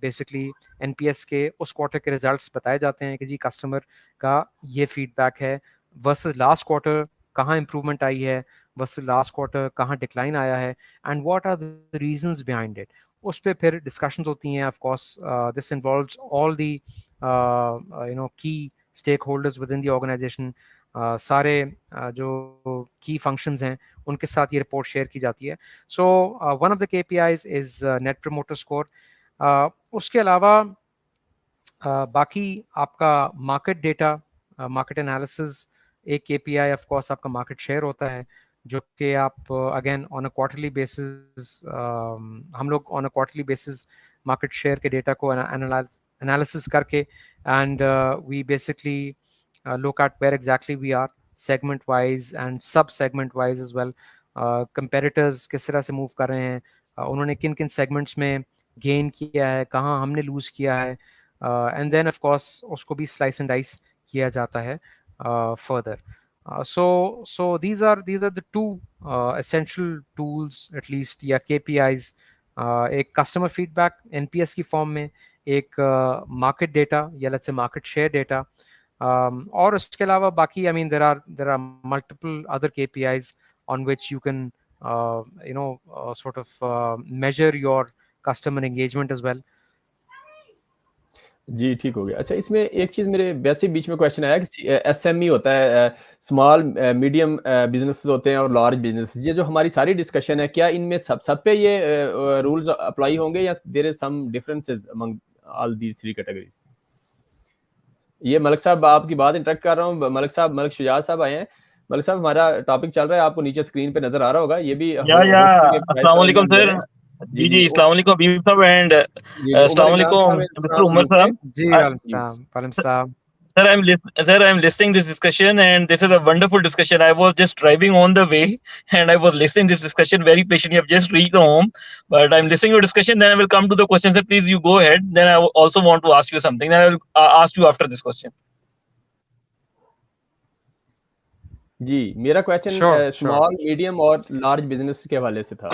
बेसिकली एनपीएस के उस क्वार्टर के रिजल्ट्स बताए जाते हैं कि जी कस्टमर का ये फीडबैक है वर्सेस लास्ट क्वार्टर कहाँ इंप्रूवमेंट आई है वर्सेस लास्ट क्वार्टर कहाँ डिक्लाइन आया है, and what are the reasons behind it. उस पर फिर डिस्कशंस होती हैं. Of course this involves all the key stakeholders within the organisation. सारे जो की फंक्शंस हैं उनके साथ ये रिपोर्ट शेयर की जाती है. So one of the KPIs is net promoter score. उसके अलावा बाकी आपका मार्केट डेटा, मार्केट एनालिसिस एक KPI. ऑफ कोर्स आपका मार्केट शेयर होता है, जो कि आप again on a quarterly basis, हम लोग on a quarterly basis market share के डेटा को एनालिसिस करके, and we basically look at where exactly we are segment wise and sub segment wise as well. Competitors किस तरह से move कर रहे हैं, उन्होंने किन किन सेगमेंट्स में गेन किया है, कहाँ हमने लूज किया है, एंड देन ऑफ कोर्स उसको भी स्लाइस एंड डाइस किया जाता है further. So these are the two essential tools at least, या KPIs. एक कस्टमर फीडबैक NPS की फॉर्म में, एक मार्केट डेटा या लेट्स से मार्केट शेयर डेटा, और उसके अलावा बाकी I mean there are multiple other KPIs on which you can sort of measure your customer engagement as well. जी, ठीक हो गया. अच्छा, इसमें एक चीज़ मेरे वैसे ही बीच में क्वेश्चन आया कि SME होता है, स्मॉल मीडियम बिज़नेसेस होते हैं और लार्ज बिज़नेसेस. ये जो हमारी सारी डिस्कशन है, क्या इनमें सब पे ये रूल्स अप्लाई होंगे या there is some differences among all these 3 categories? ये मलिक साहब, आपकी बात इंटरप्ट कर रहा हूँ. मलिक साहब, मलिक शुजात साहब आए हैं. मलिक साहब, हमारा टॉपिक चल रहा है, आपको नीचे स्क्रीन पे नज़र आ रहा होगा. ये भी या होस्टिंग के प्राइस अस्सलाम का वालेकुम अंदर सर. है. जी, जी जी. जी, अस्सलाम वालेकुम हबीब साहब एंड जी, जी. उमर अस्सलाम इमरान वालेकुम साहब is mister from Umar UK. साहब. जी जी. वालेकुम सलाम. Sir, I'm listening this discussion and this is a wonderful discussion. I was just driving on the way and I was listening this discussion very patiently. I've just reached the home, but I'm listening to your discussion. Then I will come to the questions. Sir, please you go ahead. Then I also want to ask you something. Then I will ask you after this question. जी, मेरा question sure sure. Small, medium और large business के हवाले से था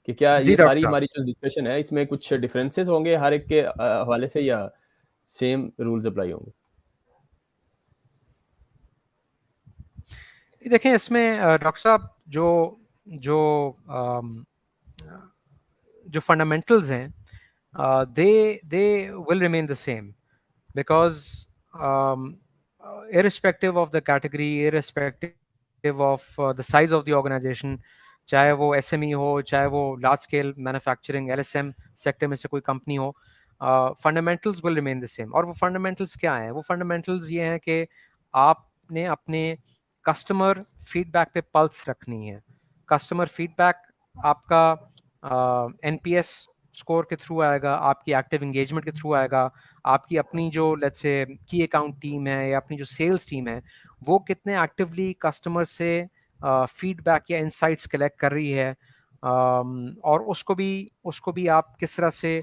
कि क्या जी ये doctor सारी साहब. हमारी जो डिस्कशन है, इसमें कुछ डिफरेंसेस होंगे हर एक के हवाले से, या सेम रूल्स अप्लाई होंगे? देखें इसमें डॉक्टर साहब जो जो अम, जो फंडामेंटल्स हैं, they will remain the same because irrespective of the category, irrespective of the size of the organization, चाहे वो SME हो, चाहे वो large scale manufacturing LSM sector में से कोई कंपनी हो, fundamentals will remain the same. और वो फंडामेंटल्स क्या हैं? वो फंडामेंटल्स ये हैं कि आपने अपने कस्टमर फीडबैक पे पल्स रखनी है. कस्टमर फीडबैक आपका NPS स्कोर के थ्रू आएगा, आपकी एक्टिव एंगेजमेंट के थ्रू आएगा, आपकी अपनी जो लेट्स से की अकाउंट टीम है या अपनी जो सेल्स टीम है, वो कितने एक्टिवली कस्टमर से फीडबैक या इंसाइट्स कलेक्ट कर रही है, और उसको भी आप किस तरह से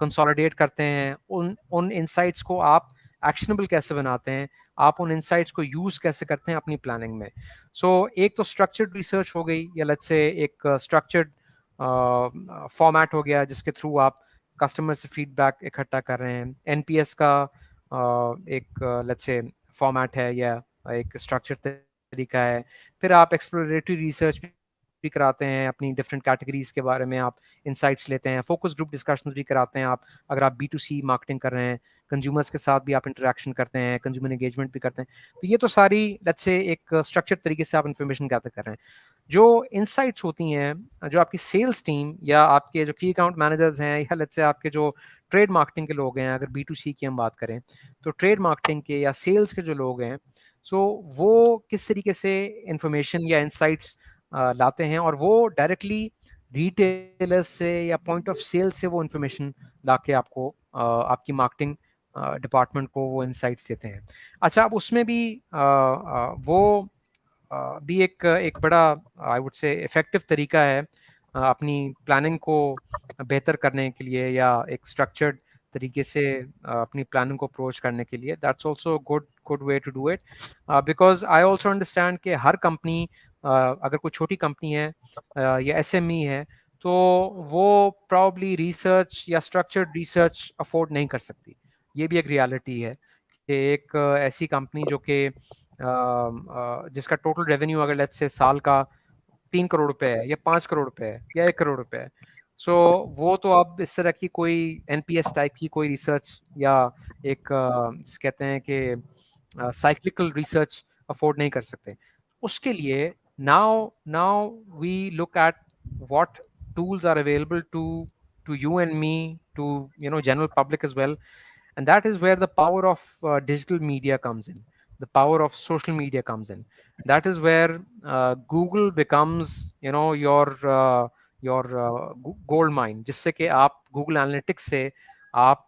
कंसोलिडेट करते हैं, उन इंसाइट्स को आप एक्शनेबल कैसे बनाते हैं, आप उन इंसाइट्स को यूज कैसे करते हैं अपनी प्लानिंग में. सो एक तो स्ट्रक्चर्ड रिसर्च हो गई, या लेट्स से एक स्ट्रक्चर्ड फॉर्मेट हो गया जिसके थ्रू आप कस्टमर से फीडबैक इकट्ठा कर रहे हैं. NPS का एक लेट्स से फॉर्मेट है या एक स्ट्रक्चर तरीका है. फिर आप एक्सप्लोरेटरी रिसर्च भी कराते हैं, अपनी डिफरेंट कैटेगरीज के बारे में आप इंसाइट्स लेते हैं, फोकस ग्रुप डिस्कशंस भी कराते हैं आप, अगर आप B2C मार्केटिंग कर रहे हैं, कंज्यूमर्स के साथ भी आप इंटरेक्शन करते हैं, कंज्यूमर एंगेजमेंट भी करते हैं. तो ये तो सारी लेट्स से एक स्ट्रक्चर तरीके से आप इंफॉर्मेशन गैदर कर रहे हैं. जो इंसाइट्स होती हैं, जो आपकी सेल्स टीम या आपके जो की अकाउंट मैनेजर्स हैं, या लेट्स से आपके जो ट्रेड मार्केटिंग के लोग हैं, अगर B2C की हम बात करें, तो ट्रेड मार्केटिंग के या सेल्स के जो लोग हैं, सो वो किस तरीके से इंफॉर्मेशन या इंसाइट्स लाते हैं, और वो डायरेक्टली रिटेलर्स से या पॉइंट ऑफ सेल से वो इंफॉर्मेशन ला के आपको आपकी मार्केटिंग डिपार्टमेंट को वो इंसाइट्स देते हैं. अच्छा, अब उसमें भी वो भी एक बड़ा आई वुड से इफेक्टिव तरीका है अपनी प्लानिंग को बेहतर करने के लिए, या एक स्ट्रक्चर्ड तरीके से अपनी प्लानिंग को अप्रोच करने के लिए. That's also good way to do it, because I also understand कि हर कंपनी, अगर कोई छोटी कंपनी है या SME है, तो वो प्रॉब्ली रिसर्च या स्ट्रक्चर्ड रिसर्च अफोर्ड नहीं कर सकती. ये भी एक रियलिटी है कि एक ऐसी कंपनी जो कि जिसका टोटल रेवेन्यू अगर लेट्स से साल का 3 करोड़ रुपए है, या 5 करोड़ रुपए है, या 1 करोड़ रुपए है, सो वो तो अब इस तरह की कोई एनपीएस टाइप की कोई रिसर्च या एक जिसे कहते हैं कि साइक्लिकल रिसर्च अफोर्ड नहीं कर सकते। उसके लिए now now we look at what tools are available to you and me, to general public as well. And that is where the power of digital media comes in, the power of social media comes in. That is where Google becomes your gold mine, जिससे कि आप Google Analytics से आप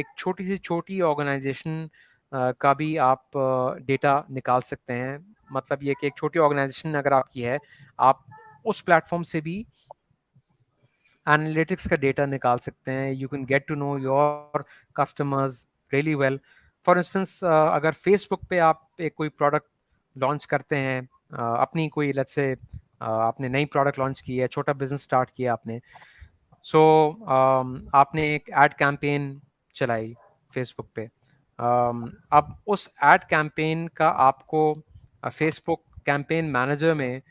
एक छोटी सी छोटी organisation का भी आप डेटा निकाल सकते हैं। मतलब ये कि एक छोटी ऑर्गेनाइजेशन अगर आपकी है, आप उस प्लेटफॉर्म से भी एनालिटिक्स का डेटा निकाल सकते हैं। You can get to know your customers really well. For instance अगर फेसबुक पे आप एक कोई प्रोडक्ट लॉन्च करते हैं, अपनी कोई लेट्स से आपने नई प्रोडक्ट लॉन्च की है, छोटा बिजनेस स्टार्ट किया आपने, सो आपने एक एड कैंपेन चलाई फेसबुक पे। अब उस एड कैंपेन का आपको फेसबुक कैंपेन मैनेजर में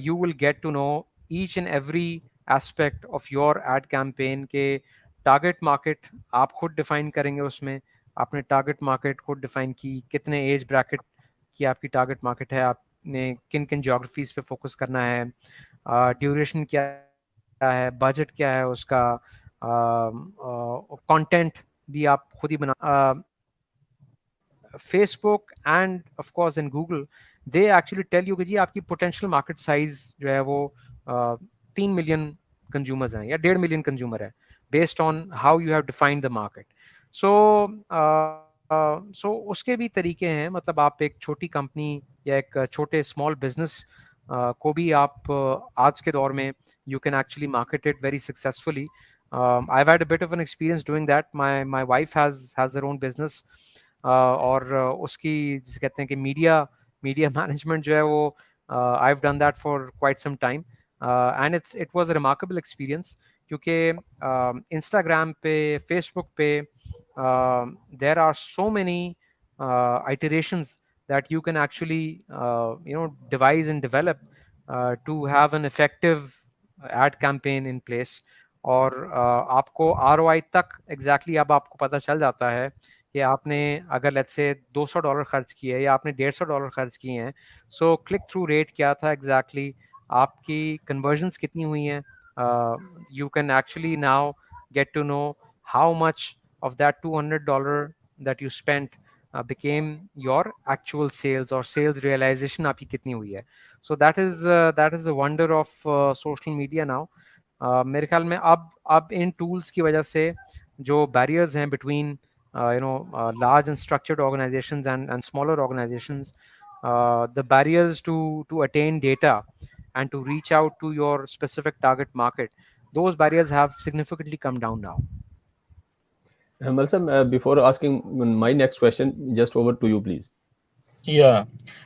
you will get to know each and every aspect of your ad campaign के टारगेट मार्केट आप खुद डिफाइन करेंगे। उसमें आपने टारगेट मार्केट खुद डिफाइन की, कितने एज ब्रैकेट की आपकी टारगेट मार्केट है, आपने किन किन ज्योग्राफीज पे फोकस करना है, ड्यूरेशन क्या है, बजट क्या है उसका, कंटेंट भी आप खुद ही बना। Facebook and of course in Google, they actually tell you कि जी आपकी पोटेंशियल मार्केट साइज जो है वो 3 मिलियन कंज्यूमर्स हैं या 1.5 मिलियन कंज्यूमर है, based on how you have defined the market. So उसके भी तरीके हैं। मतलब आप एक छोटी कंपनी या एक छोटे स्मॉल बिजनेस को भी आप आज के दौर में you can actually market it very successfully. I've had a bit of an experience doing that. My wife has her own business, और उसकी जिसे कहते हैं कि मीडिया मैनेजमेंट जो है वो I've done that for quite some time, and it was a remarkable experience क्योंकि Instagram पे, Facebook पे there are so many iterations that you can actually devise and develop to have an effective ad campaign in place. और आपको ROI तक exactly अब आपको पता चल जाता है कि आपने अगर लेट्स से $200 खर्च किए या आपने $150 खर्च किए हैं, सो क्लिक थ्रू रेट क्या था एग्जैक्टली, आपकी कन्वर्जन्स कितनी हुई हैं। You can actually now get to know how much of that $200 that you spent became your actual sales, or sales realization आपकी कितनी हुई है। So that is a wonder of social media now. मेरे ख्याल में अब इन tools की वजह से जो barriers हैं between large and structured organizations and smaller organizations, the barriers to attain data and to reach out to your specific target market, those barriers have significantly come down now. Malsam, before asking my next question, just over to you, please. Yeah,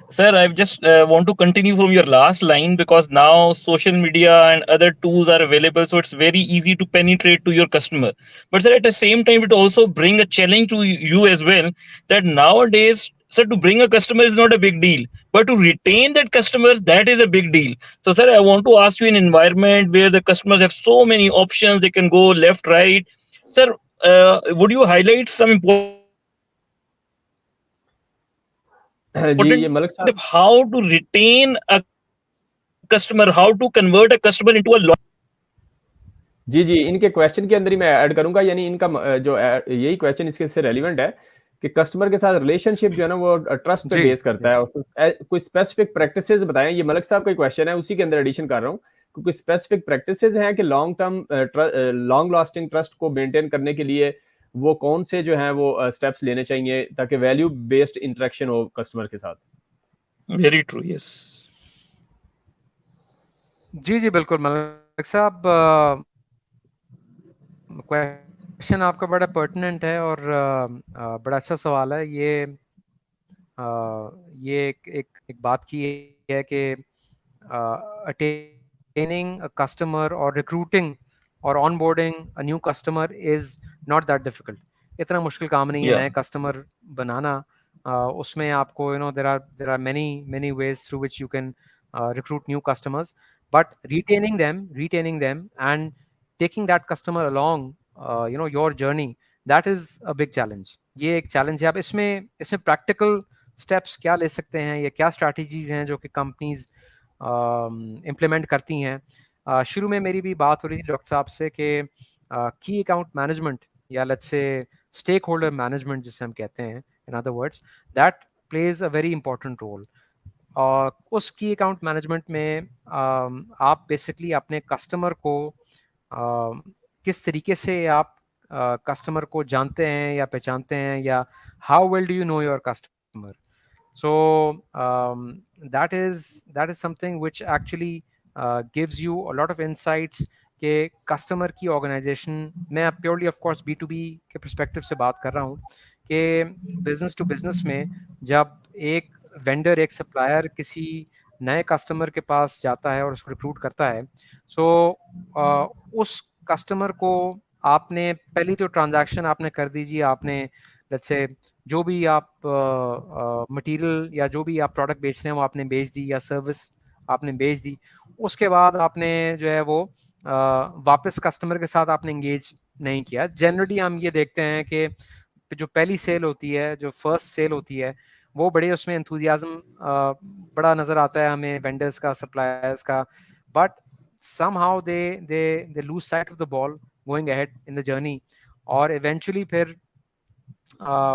sir, I just want to continue from your last line because now social media and other tools are available, so it's very easy to penetrate to your customer. But sir, at the same time, it also bring a challenge to you as well. That nowadays, sir, to bring a customer is not a big deal, but to retain that customer, that is a big deal. So, sir, I want to ask you an environment where the customers have so many options, they can go left, right. Sir, would you highlight some important tips of how to retain a customer, how to convert a ji, customer ये into Malik a साहब, loyal customer? जी, जी, इनके question के अंदर ही मैं add करूँगा, यानी इनका यही क्वेश्चन इसके से रेलेवेंट है कि कस्टमर के साथ रिलेशनशिप जो है ना वो ट्रस्ट पे जी बेस करता है, और कोई स्पेसिफिक प्रैक्टिसेस बताएं। ये मलिक साहब का ही क्वेश्चन है, उसी के अंदर एडिशन कर रहा हूँ कि कोई स्पेसिफिक प्रैक्टिसेस हैं कि लॉन्ग लास्टिंग ट्रस्ट को मेंटेन करने के लिए वो कौन से जो हैं वो स्टेप्स लेने चाहिए ताकि वैल्यू बेस्ड इंटरेक्शन हो कस्टमर के साथ। Very true, yes. जी जी बिल्कुल मलिक साहब, क्वेश्चन आपका बड़ा पर्टिनेंट है और बड़ा अच्छा सवाल है। ये एक बात की है कि attaining a customer or recruiting or onboarding a new customer is not that difficult. इतना मुश्किल काम नहीं है Yeah. नए कस्टमर बनाना। उसमें आपको there are many ways through which you can recruit new customers, but retaining them and taking that customer along your journey, that is a big challenge. ये एक चैलेंज है। आप इसमें प्रैक्टिकल स्टेप्स क्या ले सकते हैं, या क्या स्ट्रैटेजीज हैं जो कि कंपनीज इम्प्लीमेंट करती हैं। शुरू में मेरी भी बात हो रही थी डॉक्टर साहब से कि की अकाउंट मैनेजमेंट, या let's say stakeholder management जिसे हम कहते हैं, in other words, that plays a very important role. और उस की अकाउंट मैनेजमेंट में आप बेसिकली अपने कस्टमर को किस तरीके से आप कस्टमर को जानते हैं या पहचानते हैं, या how well do you know your customer. So that is something which actually gives you a lot of insights कि कस्टमर की ऑर्गेनाइजेशन, मैं प्योरली ऑफ कोर्स B2B के परस्पेक्टिव से बात कर रहा हूँ, कि बिजनेस टू बिजनेस में जब एक वेंडर, एक सप्लायर किसी नए कस्टमर के पास जाता है और उसको रिक्रूट करता है, सो उस कस्टमर को आपने पहली तो ट्रांजैक्शन आपने कर दीजिए, आपने लेट्स से जो भी आप मटेरियल या जो भी आप प्रोडक्ट बेच रहे हैं वो आपने बेच दी, या सर्विस आपने बेच दी। उसके बाद आपने जो है वो वापस कस्टमर के साथ आपने इंगेज नहीं किया। जनरली हम ये देखते हैं कि जो पहली सेल होती है, जो फर्स्ट सेल होती है, वो बड़े उसमें एंथुजियाज्म बड़ा नज़र आता है हमें, वेंडर्स का, सप्लायर्स का, but somehow they lose sight of the ball going ahead in the journey, और eventually फिर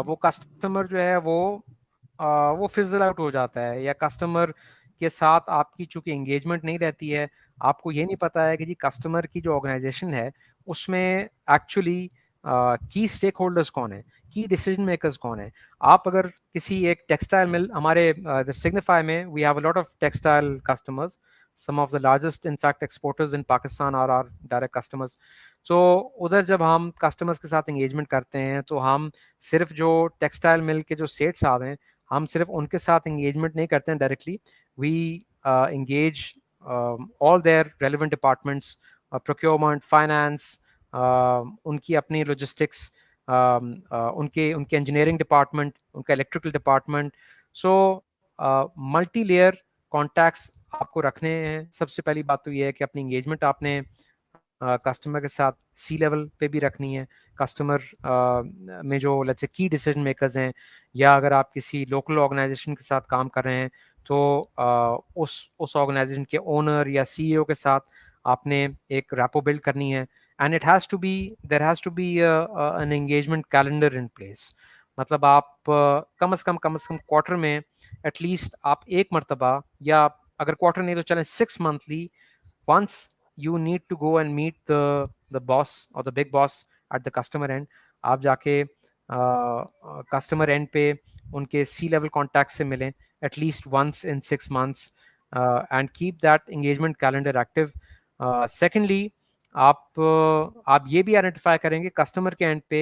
वो कस्टमर जो है वो फिजल आउट हो जाता है, या कस्टमर के साथ आपकी चूंकि एंगेजमेंट नहीं रहती है, आपको ये नहीं पता है कि जी कस्टमर की जो ऑर्गेनाइजेशन है उसमें एक्चुअली की स्टेक होल्डर्स कौन है, की डिसीजन मेकर्स कौन है। आप अगर किसी एक टेक्सटाइल मिल, हमारे सिग्निफाई में we have a lot of textile customers, some of the largest in fact exporters in Pakistan are our direct customers. So उधर जब हम कस्टमर्स के साथ एंगेजमेंट करते हैं तो हम सिर्फ जो टेक्सटाइल मिल के जो सेठ साहब हैं, हम सिर्फ उनके साथ एंगेजमेंट नहीं करते हैं directly, we engage all their relevant departments, procurement, finance, उनकी अपनी लॉजिस्टिक्स, उनके उनके इंजीनियरिंग डिपार्टमेंट, उनका electrical department. So multi layer contacts आपको रखने हैं। सबसे पहली बात तो ये है कि अपनी एंगेजमेंट आपने कस्टमर के साथ सी लेवल पे भी रखनी है। कस्टमर में जो लेट्स से की डिसीजन मेकर्स हैं, या अगर आप किसी लोकल ऑर्गेनाइजेशन के साथ काम कर रहे हैं तो उस ऑर्गेनाइजेशन के ओनर या सीईओ के साथ आपने एक रैपो बिल्ड करनी है। And it has to be, there has to be an engagement calendar in place. मतलब आप कम से कम क्वार्टर में एटलीस्ट आप एक मरतबा, या अगर क्वार्टर नहीं तो चलें 6 monthly, once you need to go and meet the boss or the big boss at the customer end, आप जाके कस्टमर एंड पे उनके सी लेवल कॉन्टैक्ट से मिलें at least once in 6 months and keep that engagement calendar active. Secondly, आप ये भी identify करेंगे कस्टमर के एंड पे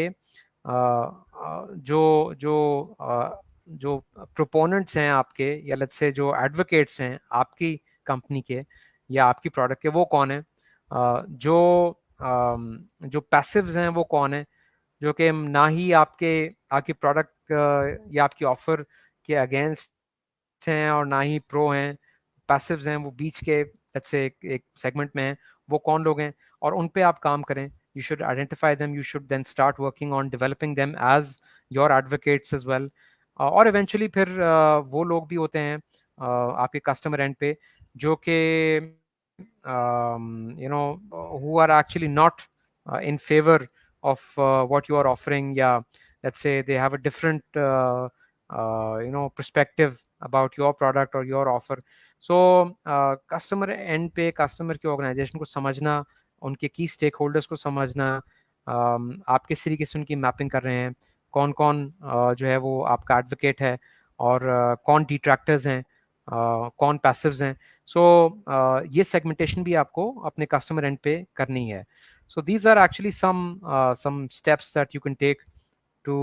जो प्रोपोनेंट्स हैं आपके, या लेट्स से जो एडवोकेट्स हैं आपकी कंपनी के या आपकी प्रोडक्ट के, वो कौन है। जो पैसिव्स हैं वो कौन है, जो कि ना ही आपकी प्रोडक्ट या आपकी ऑफर के अगेंस्ट हैं और ना ही प्रो हैं। पैसिव्स हैं, वो बीच के लेट्स से एक सेगमेंट में हैं। वो कौन लोग हैं, और उन पे आप काम करें। You should identify them. You should then start working on developing them as your advocates as well. और eventually फिर वो लोग भी होते हैं आपके कस्टमर एंड पे जो कि who are actually not in favor of what you are offering, या let's say they have a different perspective about your product or your offer. So customer end पे कस्टमर की ऑर्गेनाइजेशन को समझना, उनके की स्टेक होल्डर्स को समझना, आप किस तरीके से उनकी मैपिंग कर रहे हैं, कौन कौन जो है वो आपका एडवोकेट है, और कौन डिट्रैक्टर्स हैं, कौन पैसिव्स हैं। सो ये सेगमेंटेशन भी आपको अपने कस्टमर एंड पे करनी है। So these are actually some steps that you can take to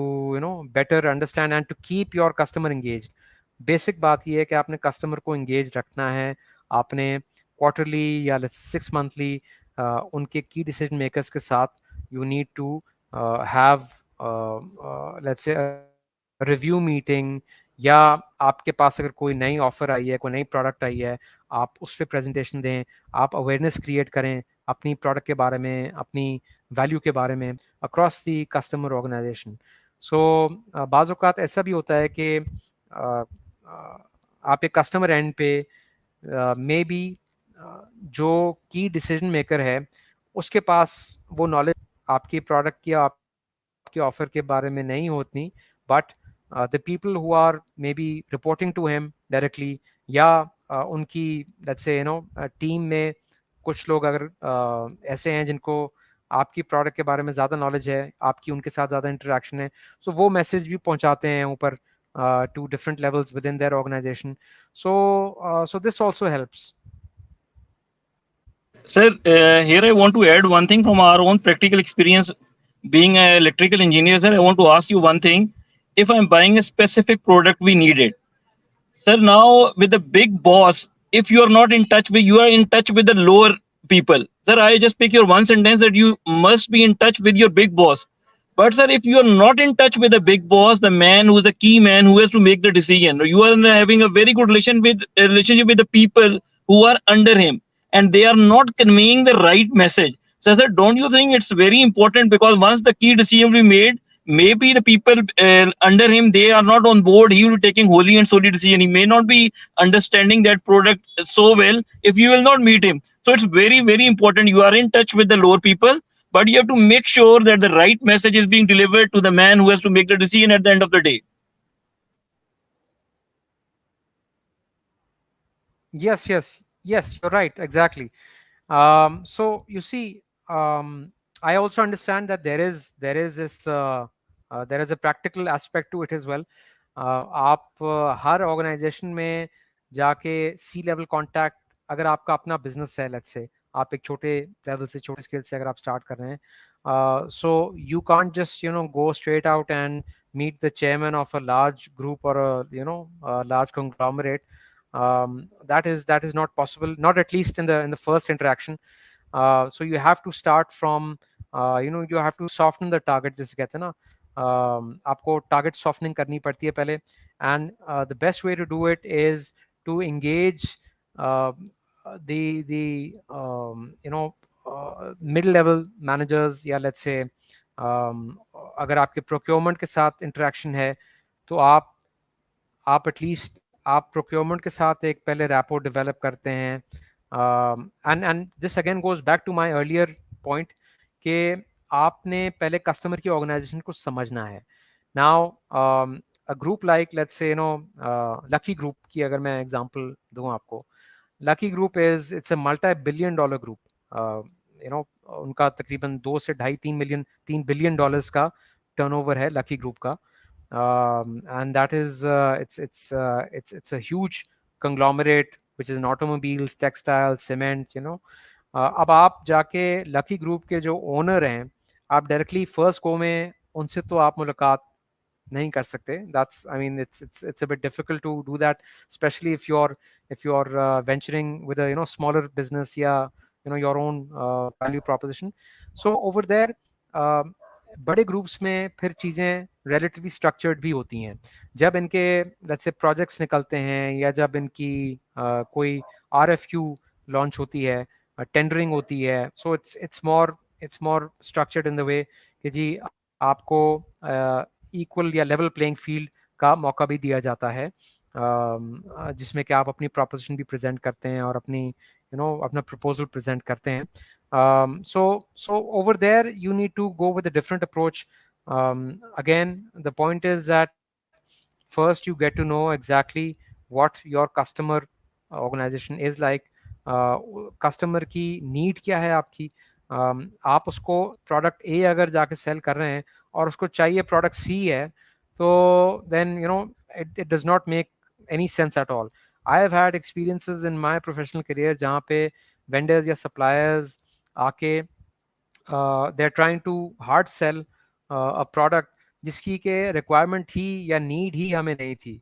better understand and to keep your customer engaged. Basic बात ये है कि आपने कस्टमर को एंगेज रखना है। आपने क्वार्टरली या 6 मंथली उनके की डिसीजन मेकर्स के साथ you need to have let's say review meeting, या आपके पास अगर कोई नई ऑफर आई है, कोई नई प्रोडक्ट आई है, आप उस पर प्रेजेंटेशन दें, आप अवेयरनेस क्रिएट करें अपनी प्रोडक्ट के बारे में, अपनी वैल्यू के बारे में अक्रॉस द कस्टमर ऑर्गेनाइजेशन. सो बाज़ औक़ात ऐसा भी होता है कि आप एक कस्टमर एंड पे मे बी जो की डिसीजन मेकर है उसके पास वो नॉलेज आपकी प्रोडक्ट या आपके ऑफर के बारे में नहीं होती, but the people who are maybe reporting to him directly या उनकी लेट्स से टीम में कुछ लोग अगर ऐसे हैं जिनको आपकी प्रोडक्ट के बारे में ज़्यादा नॉलेज है, आपकी उनके साथ ज़्यादा इंटरेक्शन है, सो वो मैसेज भी पहुंचाते हैं ऊपर to different levels within their organization. So this also helps. Sir, here I want to add one thing from our own practical experience. Being an electrical engineer, sir, I want to ask you one thing. If I'm buying a specific product, we need it. Sir, now with the big boss, if you are not in touch with, you are in touch with the lower people. Sir, I just pick your one sentence that you must be in touch with your big boss. But sir, if you are not in touch with the big boss, the man who is the key man who has to make the decision, you are having a very good relationship with the people who are under him, and they are not conveying the right message. So, sir, don't you think it's very important, because once the key decision will be made, maybe the people under him, they are not on board. He will be taking wholly and solely decision. He may not be understanding that product so well if you will not meet him. So it's very, very important. You are in touch with the lower people, but you have to make sure that the right message is being delivered to the man who has to make the decision at the end of the day. Yes, you're right, exactly. So you see, I also understand that there is a practical aspect to it as well. आप हर organisation में जाके सी level contact, अगर आपका अपना business है, let's say आप एक छोटे लेवल से, छोटे स्केल से अगर आप स्टार्ट कर रहे हैं, so you can't just go straight out and meet the chairman of a large group or a large conglomerate. That is not possible, not at least in the first interaction. So you have to start from you have to soften the target, जैसे कहते हैं ना, आपको target softening करनी पड़ती है पहले, and the best way to do it is to engage the middle level managers, या let's say अगर आपके procurement के साथ interaction है तो आप एटलीस्ट आप प्रोक्योरमेंट के साथ एक पहले रैपो डेवलप करते हैं. And this again goes back to my earlier point कि आपने पहले कस्टमर की ऑर्गेनाइजेशन को समझना है. Now a group like let's say Lucky Group की अगर मैं एग्जांपल दूं आपको, Lucky Group it's a multi billion dollar group. उनका तकरीबन 2 से 2.5 3 बिलियन डॉलर्स का टर्नओवर है लकी ग्रुप का. And that is it's a huge conglomerate which is in automobiles, textiles, cement. अब आप जाके लकी ग्रुप के जो ओनर हैं, आप डायरेक्टली फर्स्ट गो में उनसे तो आप मुलाकात नहीं कर सकते. That's, I mean, it's a bit difficult to do that, especially if you're venturing with a smaller business, या your own value proposition. So over there बड़े ग्रुप्स में फिर चीज़ें रिलेटिवली स्ट्रक्चर्ड भी होती हैं. जब इनके लेट्स से प्रोजेक्ट्स निकलते हैं, या जब इनकी कोई RFQ लॉन्च होती है, टेंडरिंग होती है, so it's more structured in the way कि जी आपको इक्वल या लेवल प्लेइंग फील्ड का मौका भी दिया जाता है, जिसमें कि आप अपनी प्रोपोजिशन भी प्रेजेंट करते हैं और अपनी अपना प्रपोजल प्रेजेंट करते हैं. So over there you need to go with a different approach. Again, the point is that first you get to know exactly what your customer organization is like. Customer की need क्या है आपकी. आप उसको product ए अगर जाके cell कर रहे हैं और उसको चाहिए प्रोडक्ट सी है, तो then it does not make any sense at all. I have had experiences in my professional career जहाँ पे vendors या suppliers आके they're trying to hard sell a product जिसकी के requirement थी या need ही हमें नहीं थी,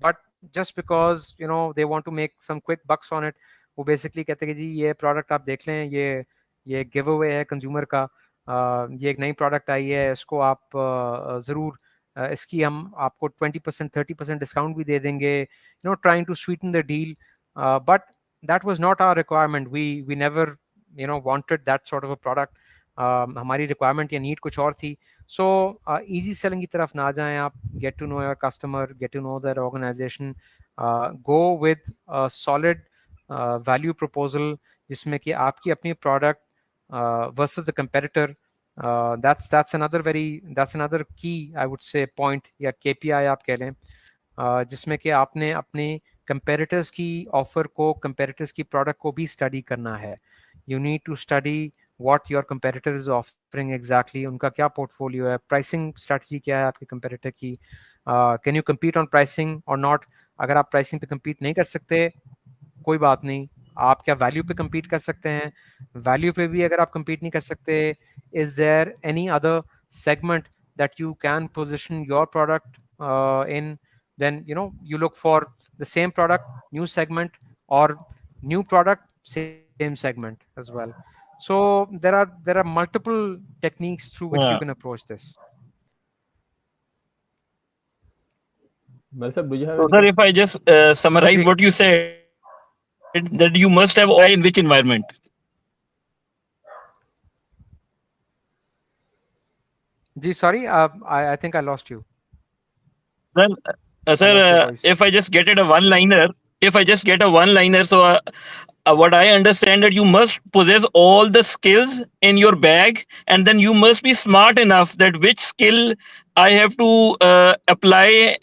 but just because they want to make some quick bucks on it, वो basically कहते हैं कि जी ये product आप देख लें, ये गिव अवे है कंज्यूमर का, ये एक नई प्रोडक्ट आई है, इसको आप ज़रूर इसकी हम आपको 20% 30% डिस्काउंट भी दे देंगे, trying to sweeten the deal. But that was not our requirement. We never wanted that sort of a product. हमारी requirement या need कुछ और थी. So easy selling की तरफ ना जाएं आप. Get to know your customer, get to know their organization. Go with a solid value proposal जिसमें कि आपकी अपनी product versus the competitor. That's another key, I would say, point या KPI आप कह लें, जिसमें कि आपने अपने competitors की offer को, competitors की product को भी study करना है. You need to study what your competitor is offering exactly, उनका क्या portfolio है, pricing strategy क्या है आपके competitor की, can you compete on pricing or not. अगर आप pricing पे compete नहीं कर सकते, कोई बात नहीं, आप क्या वैल्यू पे compete कर सकते हैं. वैल्यू पे भी अगर आप compete नहीं कर सकते, is there any other segment that you can position your product in, then you look for the same product, new segment, or new product, same segment as well. So there are multiple techniques through which you Yeah. can approach this. Well, sir, do you have So, any sir, question? if I just summarize Ji. what you said, that you must have in which environment? Ji, sorry, I think I lost you. Then, I lost your sir, voice. if I just get a one-liner, so what I understand that you must possess all the skills in your bag, and then you must be smart enough that which skill I have to apply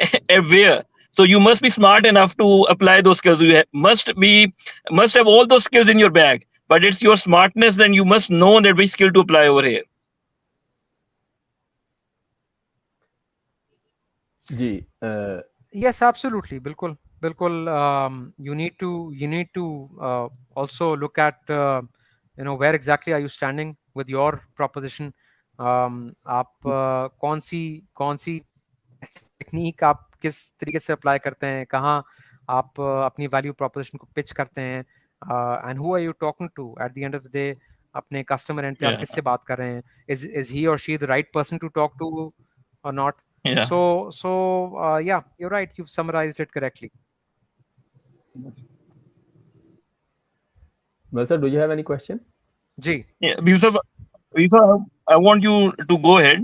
where. So you must be smart enough to apply those skills. You must have all those skills in your bag, but it's your smartness. Then you must know that which skill to apply over here. Ji Yes, absolutely, बिल्कुल बिल्कुल. You need to also look at where exactly are you standing with your proposition. आप कौन सी technique आप किस तरीके से apply करते हैं, कहाँ आप अपनी वैल्यू प्रोपोजिशन को पिच करते हैं, and who are you talking to at the end of the day. अपने कस्टमर एंड पे आप Yeah, किससे बात कर रहे हैं, is he or she the right person to talk to or not. yeah. So yeah, you're right, you've summarized it correctly. well, sir, do you have any question? Ji. Yeah, Habib sir, I want you to go ahead.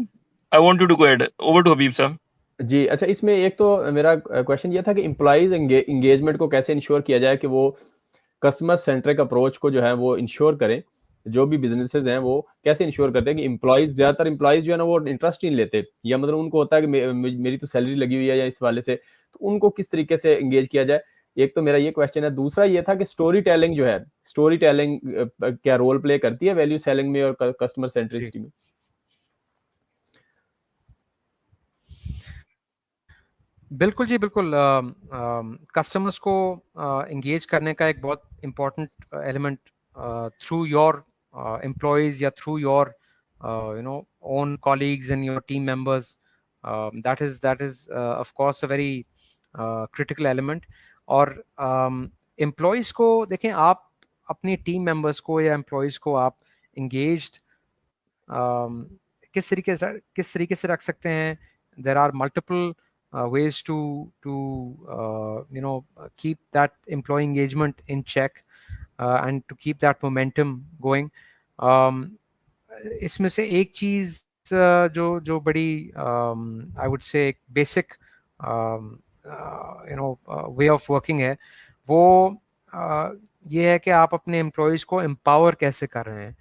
I want you to go ahead. Over to Habib sir. जी अच्छा, इसमें एक तो मेरा question ये था कि employees engagement को कैसे इंश्योर किया जाए कि वो कस्टमर सेंट्रिक अप्रोच को जो है वो इंश्योर करें. जो भी बिजनेसेस हैं वो कैसे इंश्योर करते हैं कि एम्प्लॉइज, ज़्यादातर एम्प्लॉइज जो है ना वो इंटरेस्ट नहीं लेते, या मतलब उनको होता है कि मेरी तो सैलरी लगी हुई है या इस वाले से, तो उनको किस तरीके से इंगेज किया जाए. एक तो मेरा ये क्वेश्चन है. दूसरा ये था कि स्टोरी टेलिंग जो है, स्टोरी टेलिंग क्या रोल प्ले करती है वैल्यू सेलिंग में और कस्टमर सेंट्रिसिटी में. बिल्कुल जी, बिल्कुल. कस्टमर्स को इंगेज करने का एक बहुत important element through your employees या through your own colleagues and your team members, that is of course a very critical element. और एम्प्लॉयज़ को देखें, आप अपनी टीम मेंबर्स को या एम्प्लॉयज़ को आप engaged किस तरीके से रख सकते हैं. There are multiple ways to keep that employee engagement in check and to keep that momentum going. इसमें से एक चीज़ जो बड़ी I would say basic way of working है, वो ये है कि आप अपने एम्प्लॉयज़ को एम्पावर कैसे कर रहे हैं.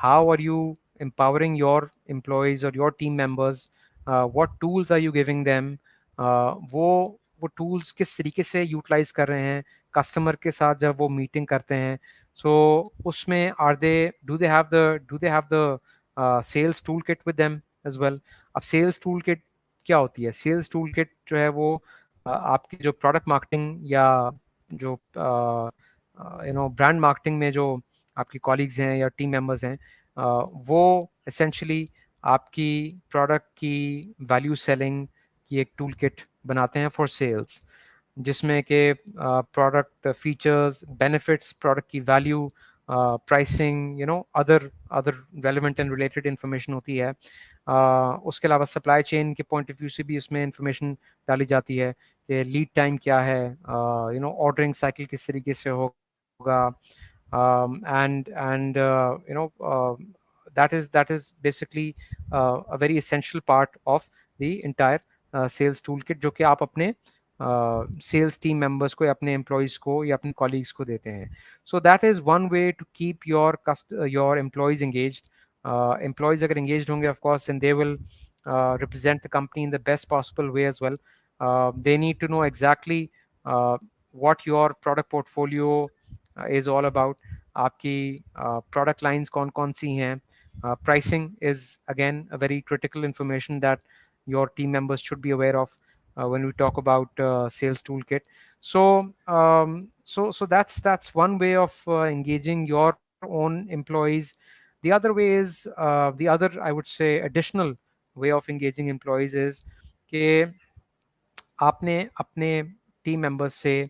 How are you empowering your employees or your team members? What tools are you giving them? वो टूल्स किस तरीके से यूटिलाइज कर रहे हैं कस्टमर के साथ जब वो मीटिंग करते हैं. सो उसमें do they have the sales tool kit with them as well. अब सेल्स टूल किट क्या होती है? सेल्स टूल किट जो है वो आपकी जो प्रोडक्ट मार्केटिंग या जो ब्रांड मार्केटिंग में जो आपकी कॉलीग्स हैं या टीम मेंबर्स हैं, वो एसेंशली आपकी प्रोडक्ट की वैल्यू सेलिंग की एक टूल किट बनाते हैं फॉर सेल्स, जिसमें कि प्रोडक्ट फीचर्स, बेनिफिट्स, प्रोडक्ट की value, pricing, other relevant and related information होती है. उसके अलावा सप्लाई चेन के पॉइंट ऑफ व्यू से भी इसमें इन्फॉर्मेशन डाली जाती है कि लीड टाइम क्या है, ऑर्डरिंग साइकिल किस तरीके से होगा, that is basically a very essential part of the entire sales toolkit, जो कि आप अपने sales team members को या अपने employees को या अपने colleagues को देते हैं. So that is one way to keep your employees engaged. Employees अगर engaged होंगे, of course, then they will represent the company in the best possible way as well. They need to know exactly what your product portfolio is all about. आपकी product lines कौन कौन सी हैं. Pricing is again a very critical information that your team members should be aware of when we talk about sales toolkit. So that's one way of engaging your own employees. The other way is the other, I would say, additional way of engaging employees is कि आपने अपने team members से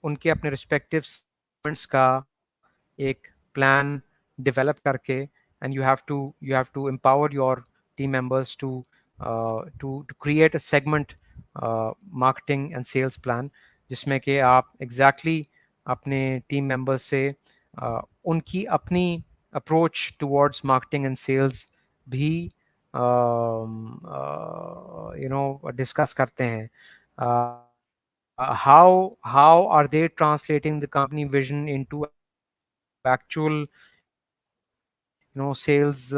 उनके अपने respective segments का एक plan develop करके, and you have to empower your team members to create a segment marketing and sales plan, जिसमें कि आप exactly अपने team members से उनकी अपनी approach towards marketing and sales भी डिस्कस करते हैं. How are they translating the company vision into actual sales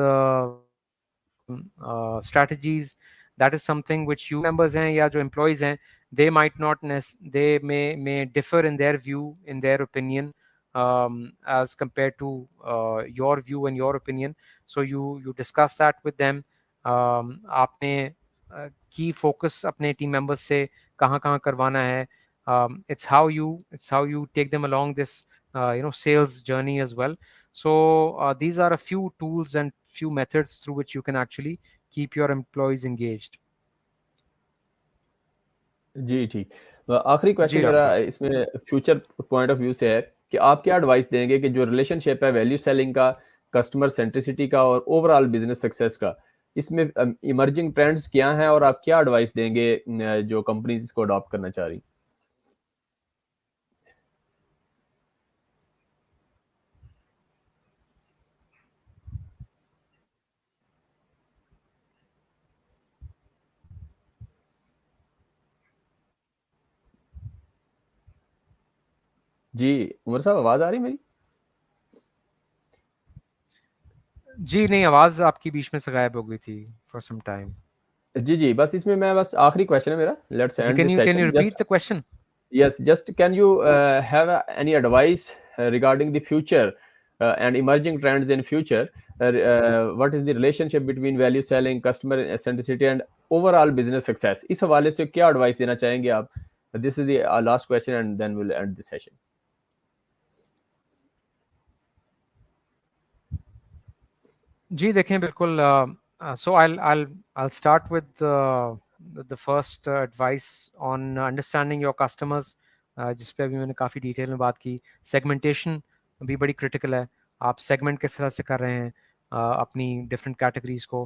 strategies? That is something which you members हैं या जो employees हैं, they might not they may differ in their view, in their opinion, as compared to your view and your opinion. So you discuss that with them. आपने key focus अपने team members से कहाँ कहाँ करवाना है. It's how you take them along this sales journey as well. So these are a few tools and few methods through which you can actually keep your employees engaged. जी ठीक. आखिरी question जी doctor मेरा साहब. इसमें future point of view से है कि आप क्या एडवाइस देंगे कि जो रिलेशनशिप है वैल्यू सेलिंग का, कस्टमर सेंट्रिसिटी का और ओवरऑल बिजनेस सक्सेस का, इसमें इमर्जिंग ट्रेंड्स क्या हैं और आप क्या एडवाइस देंगे जो कंपनीज इसको अडॉप्ट करना चाह रही? जी उमर साहब, आवाज आ रही मेरी? जी नहीं, आवाज आपकी बीच में से गायब हो गई थी फॉर सम टाइम. जी जी, बस इसमें मैं बस आखिरी क्वेश्चन है मेरा. लेट्स जी, and can this you session. Repeat the question? Yes, just can you have any advice regarding the future and emerging trends in future? What is the relationship between value selling, customer centricity, and overall business success? इस हवाले से क्या advice देना चाहेंगे आप? This is the last question, and then we'll end the session. जी देखें, बिल्कुल. So I'll start with the first advice on understanding your customers, जिस पे अभी मैंने काफ़ी डिटेल में बात की. सेगमेंटेशन भी बड़ी क्रिटिकल है. आप सेगमेंट किस तरह से कर रहे हैं अपनी डिफरेंट कैटेगरीज को.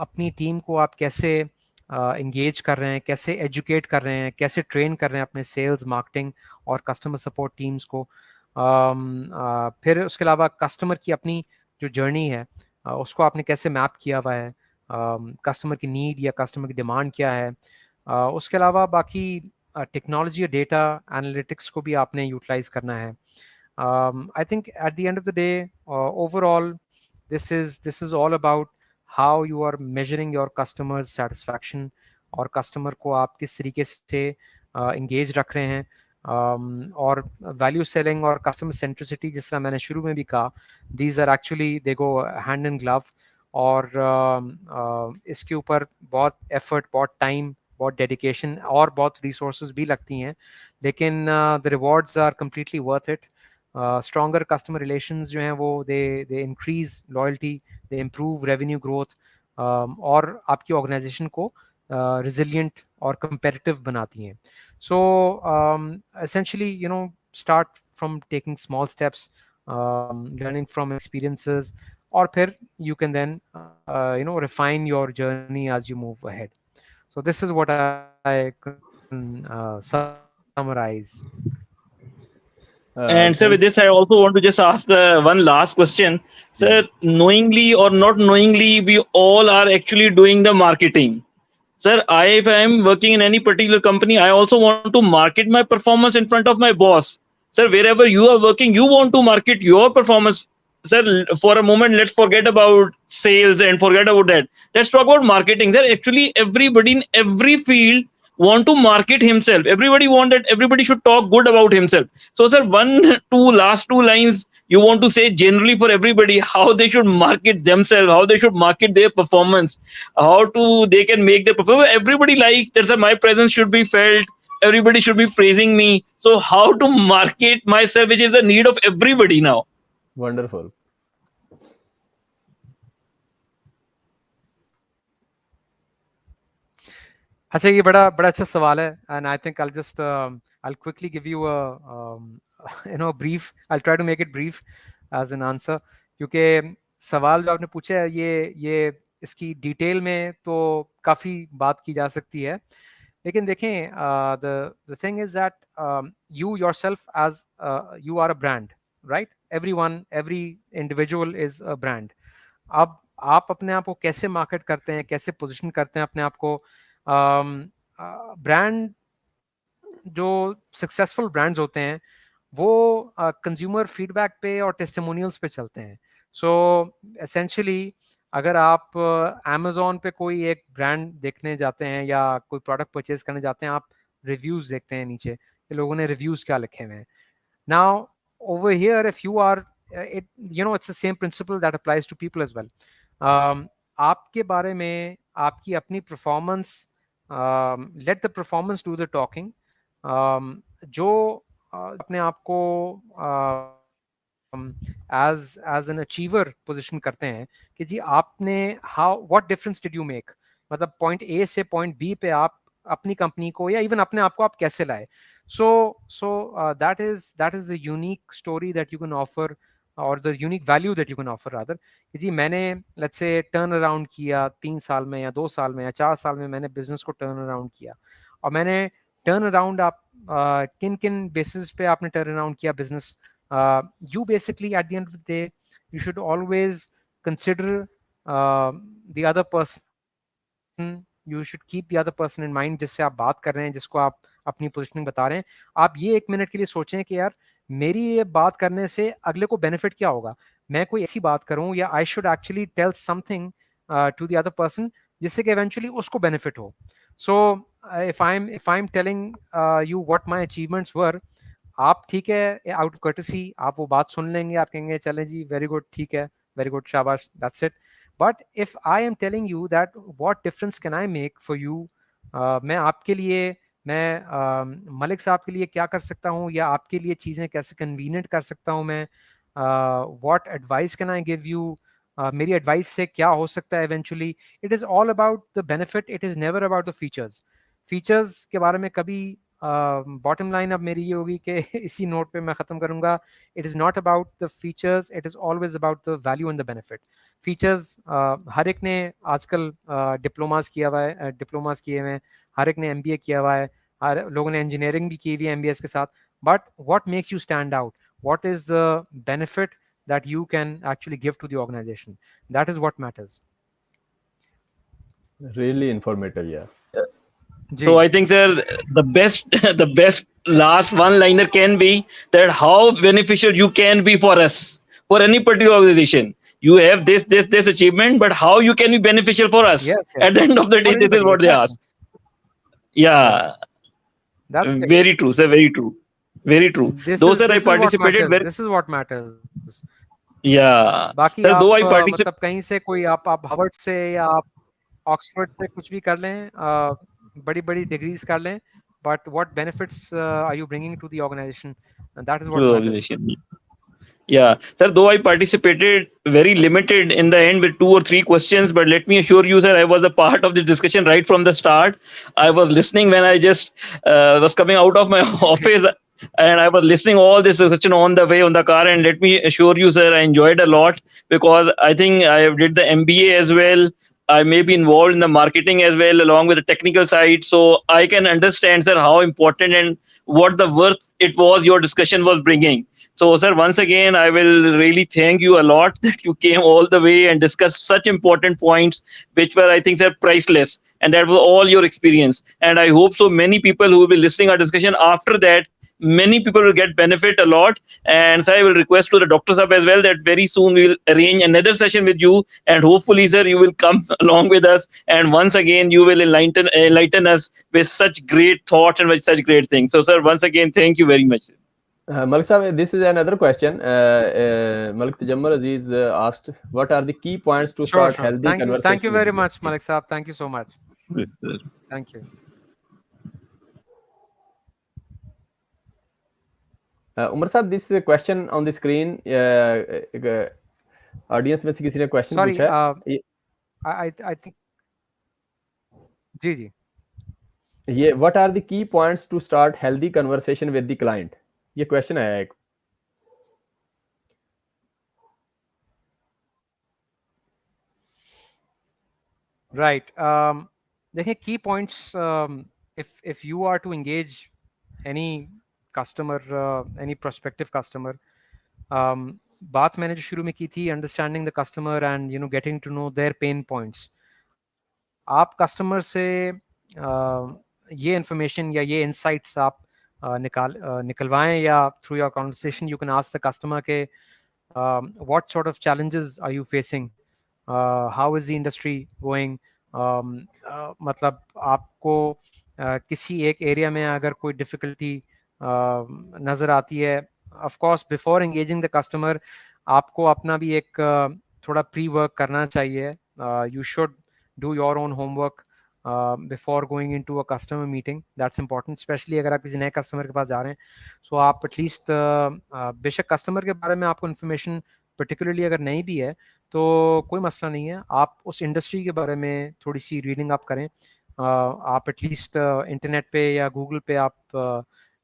अपनी टीम को आप कैसे इंगेज कर रहे हैं, कैसे एजुकेट कर रहे हैं, कैसे ट्रेन कर रहे हैं अपने सेल्स, मार्केटिंग और कस्टमर सपोर्ट टीम्स को. फिर उसके अलावा कस्टमर की अपनी जो जर्नी है उसको आपने कैसे मैप किया हुआ है, कस्टमर की नीड या कस्टमर की डिमांड क्या है. उसके अलावा बाकी टेक्नोलॉजी और डेटा एनालिटिक्स को भी आपने यूटिलाइज करना है. I think eight the end of the day overall this is all about how you are measuring your customers satisfaction और कस्टमर को आप किस तरीके से इंगेज रख रहे हैं. और वैल्यू सेलिंग और कस्टमर सेंट्रिसिटी, जिस तरह मैंने शुरू में भी कहा, these are actually they go hand in glove. और इसके ऊपर बहुत एफर्ट, बहुत टाइम, बहुत डेडिकेशन और बहुत रिसोर्सेज भी लगती हैं, लेकिन the rewards are completely worth it. Stronger customer relations जो हैं वो they increase loyalty, they improve revenue growth और आपकी ऑर्गेनाइजेशन को resilient और competitive बनाती हैं. So essentially, start from taking small steps, learning from experiences, और फिर you can then refine your journey as you move ahead. So this is what I can summarize. And sir, with Thank. this, I also want to just ask the one last question. Yeah. Sir, knowingly or not knowingly, we all are actually doing the marketing. Sir, if I am working in any particular company, I also want to market my performance in front of my boss. Sir, wherever you are working, you want to market your performance. Sir, for a moment, let's forget about sales and forget about that. Let's talk about marketing. Sir, actually, everybody in every field want to market himself. Everybody want that everybody should talk good about himself. So, sir, last two lines you want to say generally for everybody how they should market themselves, how they should market their performance, how to they can make their performance. Everybody like that's why my presence should be felt. Everybody should be praising me. So how to market myself, which is the need of everybody now. Wonderful. अच्छा, ये बड़ा बड़ा अच्छा सवाल है, and I think I'll quickly give you a brief. I'll try to make it brief as an answer, क्योंकि सवाल जो आपने पूछा है ये इसकी डिटेल में तो काफ़ी बात की जा सकती है, लेकिन देखें, the thing is that you yourself as you are a brand, right? Every individual is a brand. अब आप अपने आप को कैसे मार्केट करते हैं, कैसे पोजीशन करते हैं अपने आप को, ब्रांड जो सक्सेसफुल ब्रांड्स होते हैं वो कंज्यूमर फीडबैक पे और टेस्टिमोनियल्स पे चलते हैं. सो एसेंशियली अगर आप अमेज़ॉन पे कोई एक ब्रांड देखने जाते हैं या कोई प्रोडक्ट परचेज करने जाते हैं, आप रिव्यूज़ देखते हैं नीचे कि लोगों ने रिव्यूज़ क्या लिखे हुए हैं. Now over here, if you are it's the same principle that applies to people as well. आपके बारे में आपकी अपनी performance, let the performance do the talking. जो अपने आप को एज एन अचीवर पोजीशन करते हैं कि जी आपने what difference did you make, मतलब पॉइंट ए से पॉइंट बी पे आप अपनी कंपनी को या इवन अपने आप को आप कैसे लाए. So that is the unique story that you can offer, or the unique value that you can offer rather. कि जी मैंने let's say turn around किया 3 साल में या 2 साल में या 4 साल में, मैंने business को turn around किया. और मैंने turn around आप किन किन basis पे आपने turn around किया business. You basically at the end of the day you should always consider the other person. You should keep the other person in mind जिससे आप बात कर रहे हैं, जिसको आप अपनी पोजीशनिंग बता रहे हैं. आप ये 1 मिनट के लिए सोचें कि यार मेरी ये बात करने से अगले को बेनिफिट क्या होगा. मैं कोई ऐसी बात करूं या I should actually tell something to the other person जिससे कि इवेंचुअली उसको बेनिफिट हो. So if I am telling you what my achievements were, आप ठीक है आउट ऑफ कर्टेसी आप वो बात सुन लेंगे, आप कहेंगे चलें जी वेरी गुड, ठीक है, वेरी गुड, शाबाश, that's it. But if I am telling you that what difference can I make for you, मैं आपके लिए, मैं मलिक साहब के लिए क्या कर सकता हूँ या आपके लिए चीज़ें कैसे कन्वीनियंट कर सकता हूँ मैं, what advice can I give you, मेरी एडवाइस से क्या हो सकता है eventually. It is all about the benefit, it is never about the features. Features के बारे में कभी बॉटम लाइन अब मेरी ये होगी कि इसी नोट पे मैं ख़त्म करूँगा. It is not about the features, it is always about the value and the benefit. Features हर एक ने आजकल डिप्लोमास किया हुआ है, डिप्लोमास किए हुए हैं, हर एक ने एमबीए किया हुआ है, हर लोगों ने इंजीनियरिंग भी की हुई है एमबीएस के साथ. But what makes you stand out, what is the benefit that you can actually give to the organization, that is what matters. Really informative, yeah. So I think the best the best last one liner can be that how beneficial you can be for us, for any particular organization. You have this achievement, but how you can be beneficial for us. Yes. At the end of the day, this is what they ask. Yeah, that's very true, sir. Very true. Very true. Those that I participated. This is what matters. Yeah. बाकी sir, आप though I participate, मतलब कहीं से कोई आप Harvard से या आप ऑक्सफोर्ड से कुछ भी कर लें, बड़ी बड़ी डिग्रीज कर लें, but what benefits are you bringing to the organization, and that is what matters. Yeah, sir, though I participated very limited in the end with 2 or 3 questions, but let me assure you, sir, I was a part of the discussion right from the start. I was listening when I just was coming out of my office, and I was listening all this discussion on the way on the car. And let me assure you, sir, I enjoyed a lot because I think I did the MBA as well. I may be involved in the marketing as well, along with the technical side. So I can understand, sir, how important and what the worth it was your discussion was bringing. So, sir, once again, I will really thank you a lot that you came all the way and discussed such important points, which were, I think, sir, priceless. And that was all your experience. And I hope so many people who will be listening our discussion after that, many people will get benefit a lot. And so I will request to the Dr. Sahab as well that very soon we will arrange another session with you. And hopefully, sir, you will come along with us. And once again, you will enlighten us with such great thoughts and with such great things. So, sir, once again, thank you very much. Malik Sahab, this is another question. Malik Tajammul Aziz asked, what are the key points to start healthy conversation? Thank you very much, Malik Sahab. Thank you so much. Thank you. Umar Sahab, this question on the screen, audience में से किसी ने question पूछा है. I think जी ये what are the key points to start healthy conversation with the client? ये question आया एक. Right. देखिए key points, if you are to engage any customer, any prospective customer, बात मैंने जो शुरू में की थी understanding the customer and getting to know their pain points. आप customer से ये information या ये insights आप निकलवाएं या through your conversation you can ask the customer के what sort of challenges are you facing, how is the industry going, मतलब आपको किसी एक एरिया में अगर कोई डिफिकल्टी नज़र आती है, of course before engaging the customer आपको अपना भी एक थोड़ा प्री वर्क करना चाहिए. You should do your own homework before going into a customer meeting. That's important, specially अगर आप किसी नए कस्टमर के पास जा रहे हैं. सो आप एटलीस्ट बेशक कस्टमर के बारे में आपको इन्फॉर्मेशन पर्टिकुलरली अगर नहीं भी है तो कोई मसला नहीं है, आप उस इंडस्ट्री के बारे में थोड़ी सी रीडिंग आप करें. आप एटलीस्ट इंटरनेट पे या गूगल पे आप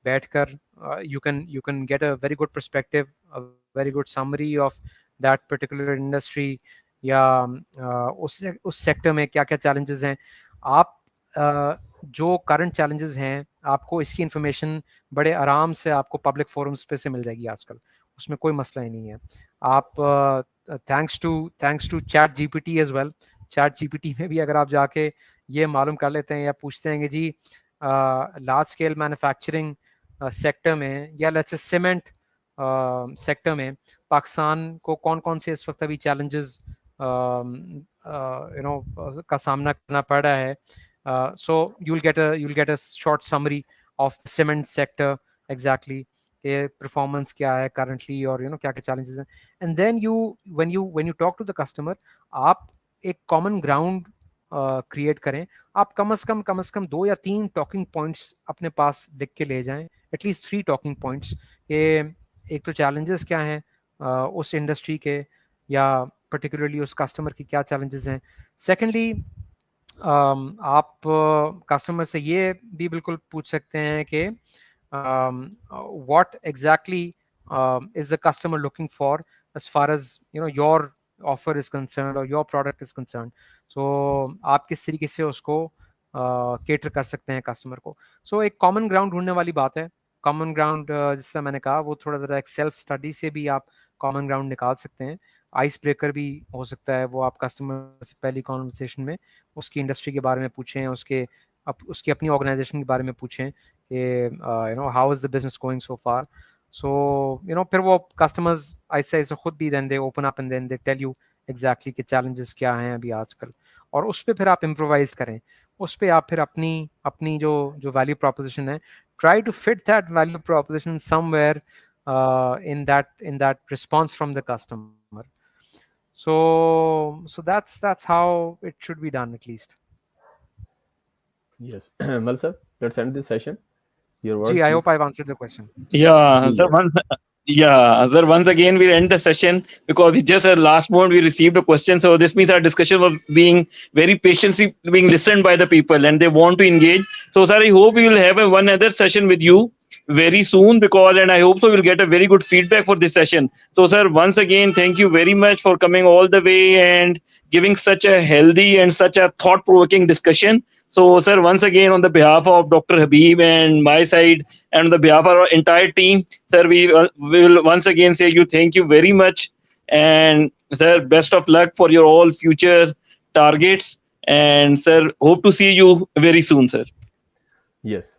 बैठकर you can get a very good perspective, a very good summary of that particular industry या उस सेक्टर में क्या क्या चैलेंजेस हैं. आप जो करंट चैलेंजेस हैं आपको इसकी इंफॉर्मेशन बड़े आराम से आपको पब्लिक फोरम्स पे से मिल जाएगी आजकल, उसमें कोई मसला ही नहीं है. आप thanks to ChatGPT as well, ChatGPT में भी अगर आप जाके ये मालूम कर लेते हैं या पूछते हैं कि जी लार्ज स्केल मैन्युफैक्चरिंग सेक्टर में या लेट्स से सीमेंट सेक्टर में पाकिस्तान को कौन कौन से इस वक्त अभी चैलेंजेस का सामना करना पड़ रहा है, सो you'll get a short summary of the cement sector exactly, के performance क्या है currently और क्या क्या challenges हैं. And then when you talk to the customer, आप एक common ground create करें. आप कम से कम 2 या 3 talking points अपने पास लिख के ले जाएं, at least 3 talking points. एक तो challenges क्या हैं उस industry के या particularly उस customer की क्या challenges हैं. Secondly, आप कस्टमर से ये भी बिल्कुल पूछ सकते हैं कि what exactly is the customer looking for as far as your offer is concerned or your product is concerned. So आप किस तरीके से उसको cater कर सकते हैं कस्टमर को. So एक common ground ढूंढने वाली बात है. common ground जिससे मैंने कहा वो थोड़ा ज़रा एक सेल्फ स्टडी से भी आप common ground निकाल सकते हैं. आइस ब्रेकर भी हो सकता है, वो आप कस्टमर से पहली कॉन्वर्सेशन में उसकी इंडस्ट्री के बारे में पूछें, उसकी अपनी ऑर्गेनाइजेशन के बारे में पूछें कि how is the business going so far. So फिर वो कस्टमर्स ऐसे खुद भी then they open up and then they tell you exactly कि चैलेंजेस क्या हैं अभी आजकल, और उस पर फिर आप इम्प्रोवाइज करें. उस पर आप फिर अपनी जो वैल्यू प्रोपोजिशन है, try to fit that value proposition somewhere in that response from the customer. So that's how it should be done, at least. Yes. Mal sir, let's end this session. Your words, I please. hope I've answered the question. Yeah, sir. Once again we end the session because we just at last moment we received a question. So this means our discussion was being very patiently being listened by the people and they want to engage. So sir, I hope we will have one other session with you very soon, because, and I hope so we'll get a very good feedback for this session. So sir, once again, thank you very much for coming all the way and giving such a healthy and such a thought provoking discussion. So sir, once again, on the behalf of Dr. Habib and my side, and on the behalf of our entire team, sir, we will once again say you thank you very much. And sir, best of luck for your all future targets. And sir, hope to see you very soon, sir. Yes,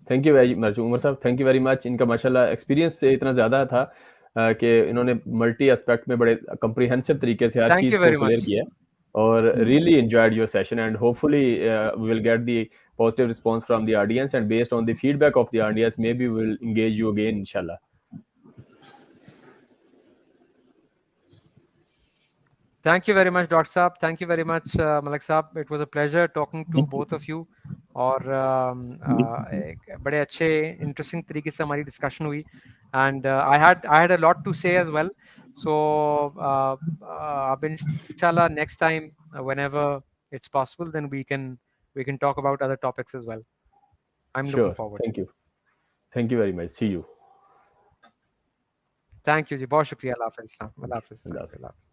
thank you very much Umar साहब, thank you very much. इनका माशाल्लाह experience से इतना ज़्यादा था कि इन्होंने multi aspect में बड़े कम्प्रीहेंसिव तरीके से हर Thank चीज़ you को very क्लियर much. किया और really enjoyed your session and hopefully we will get the positive response from the audience, and based on the feedback of the audience maybe we will engage you again inshallah. Thank you very much, Dr. Saab. Thank you very much, Malik Saab. It was a pleasure talking to both of you. और बड़े अच्छे interesting तरीके से हमारी discussion हुई, and I had a lot to say as well. So inshallah next time, whenever it's possible, then we can talk about other topics as well. I'm Sure, looking forward. Thank you very much. See you. Thank you जी, बहुत शुक्रिया। अल्लाह हाफ़िज़।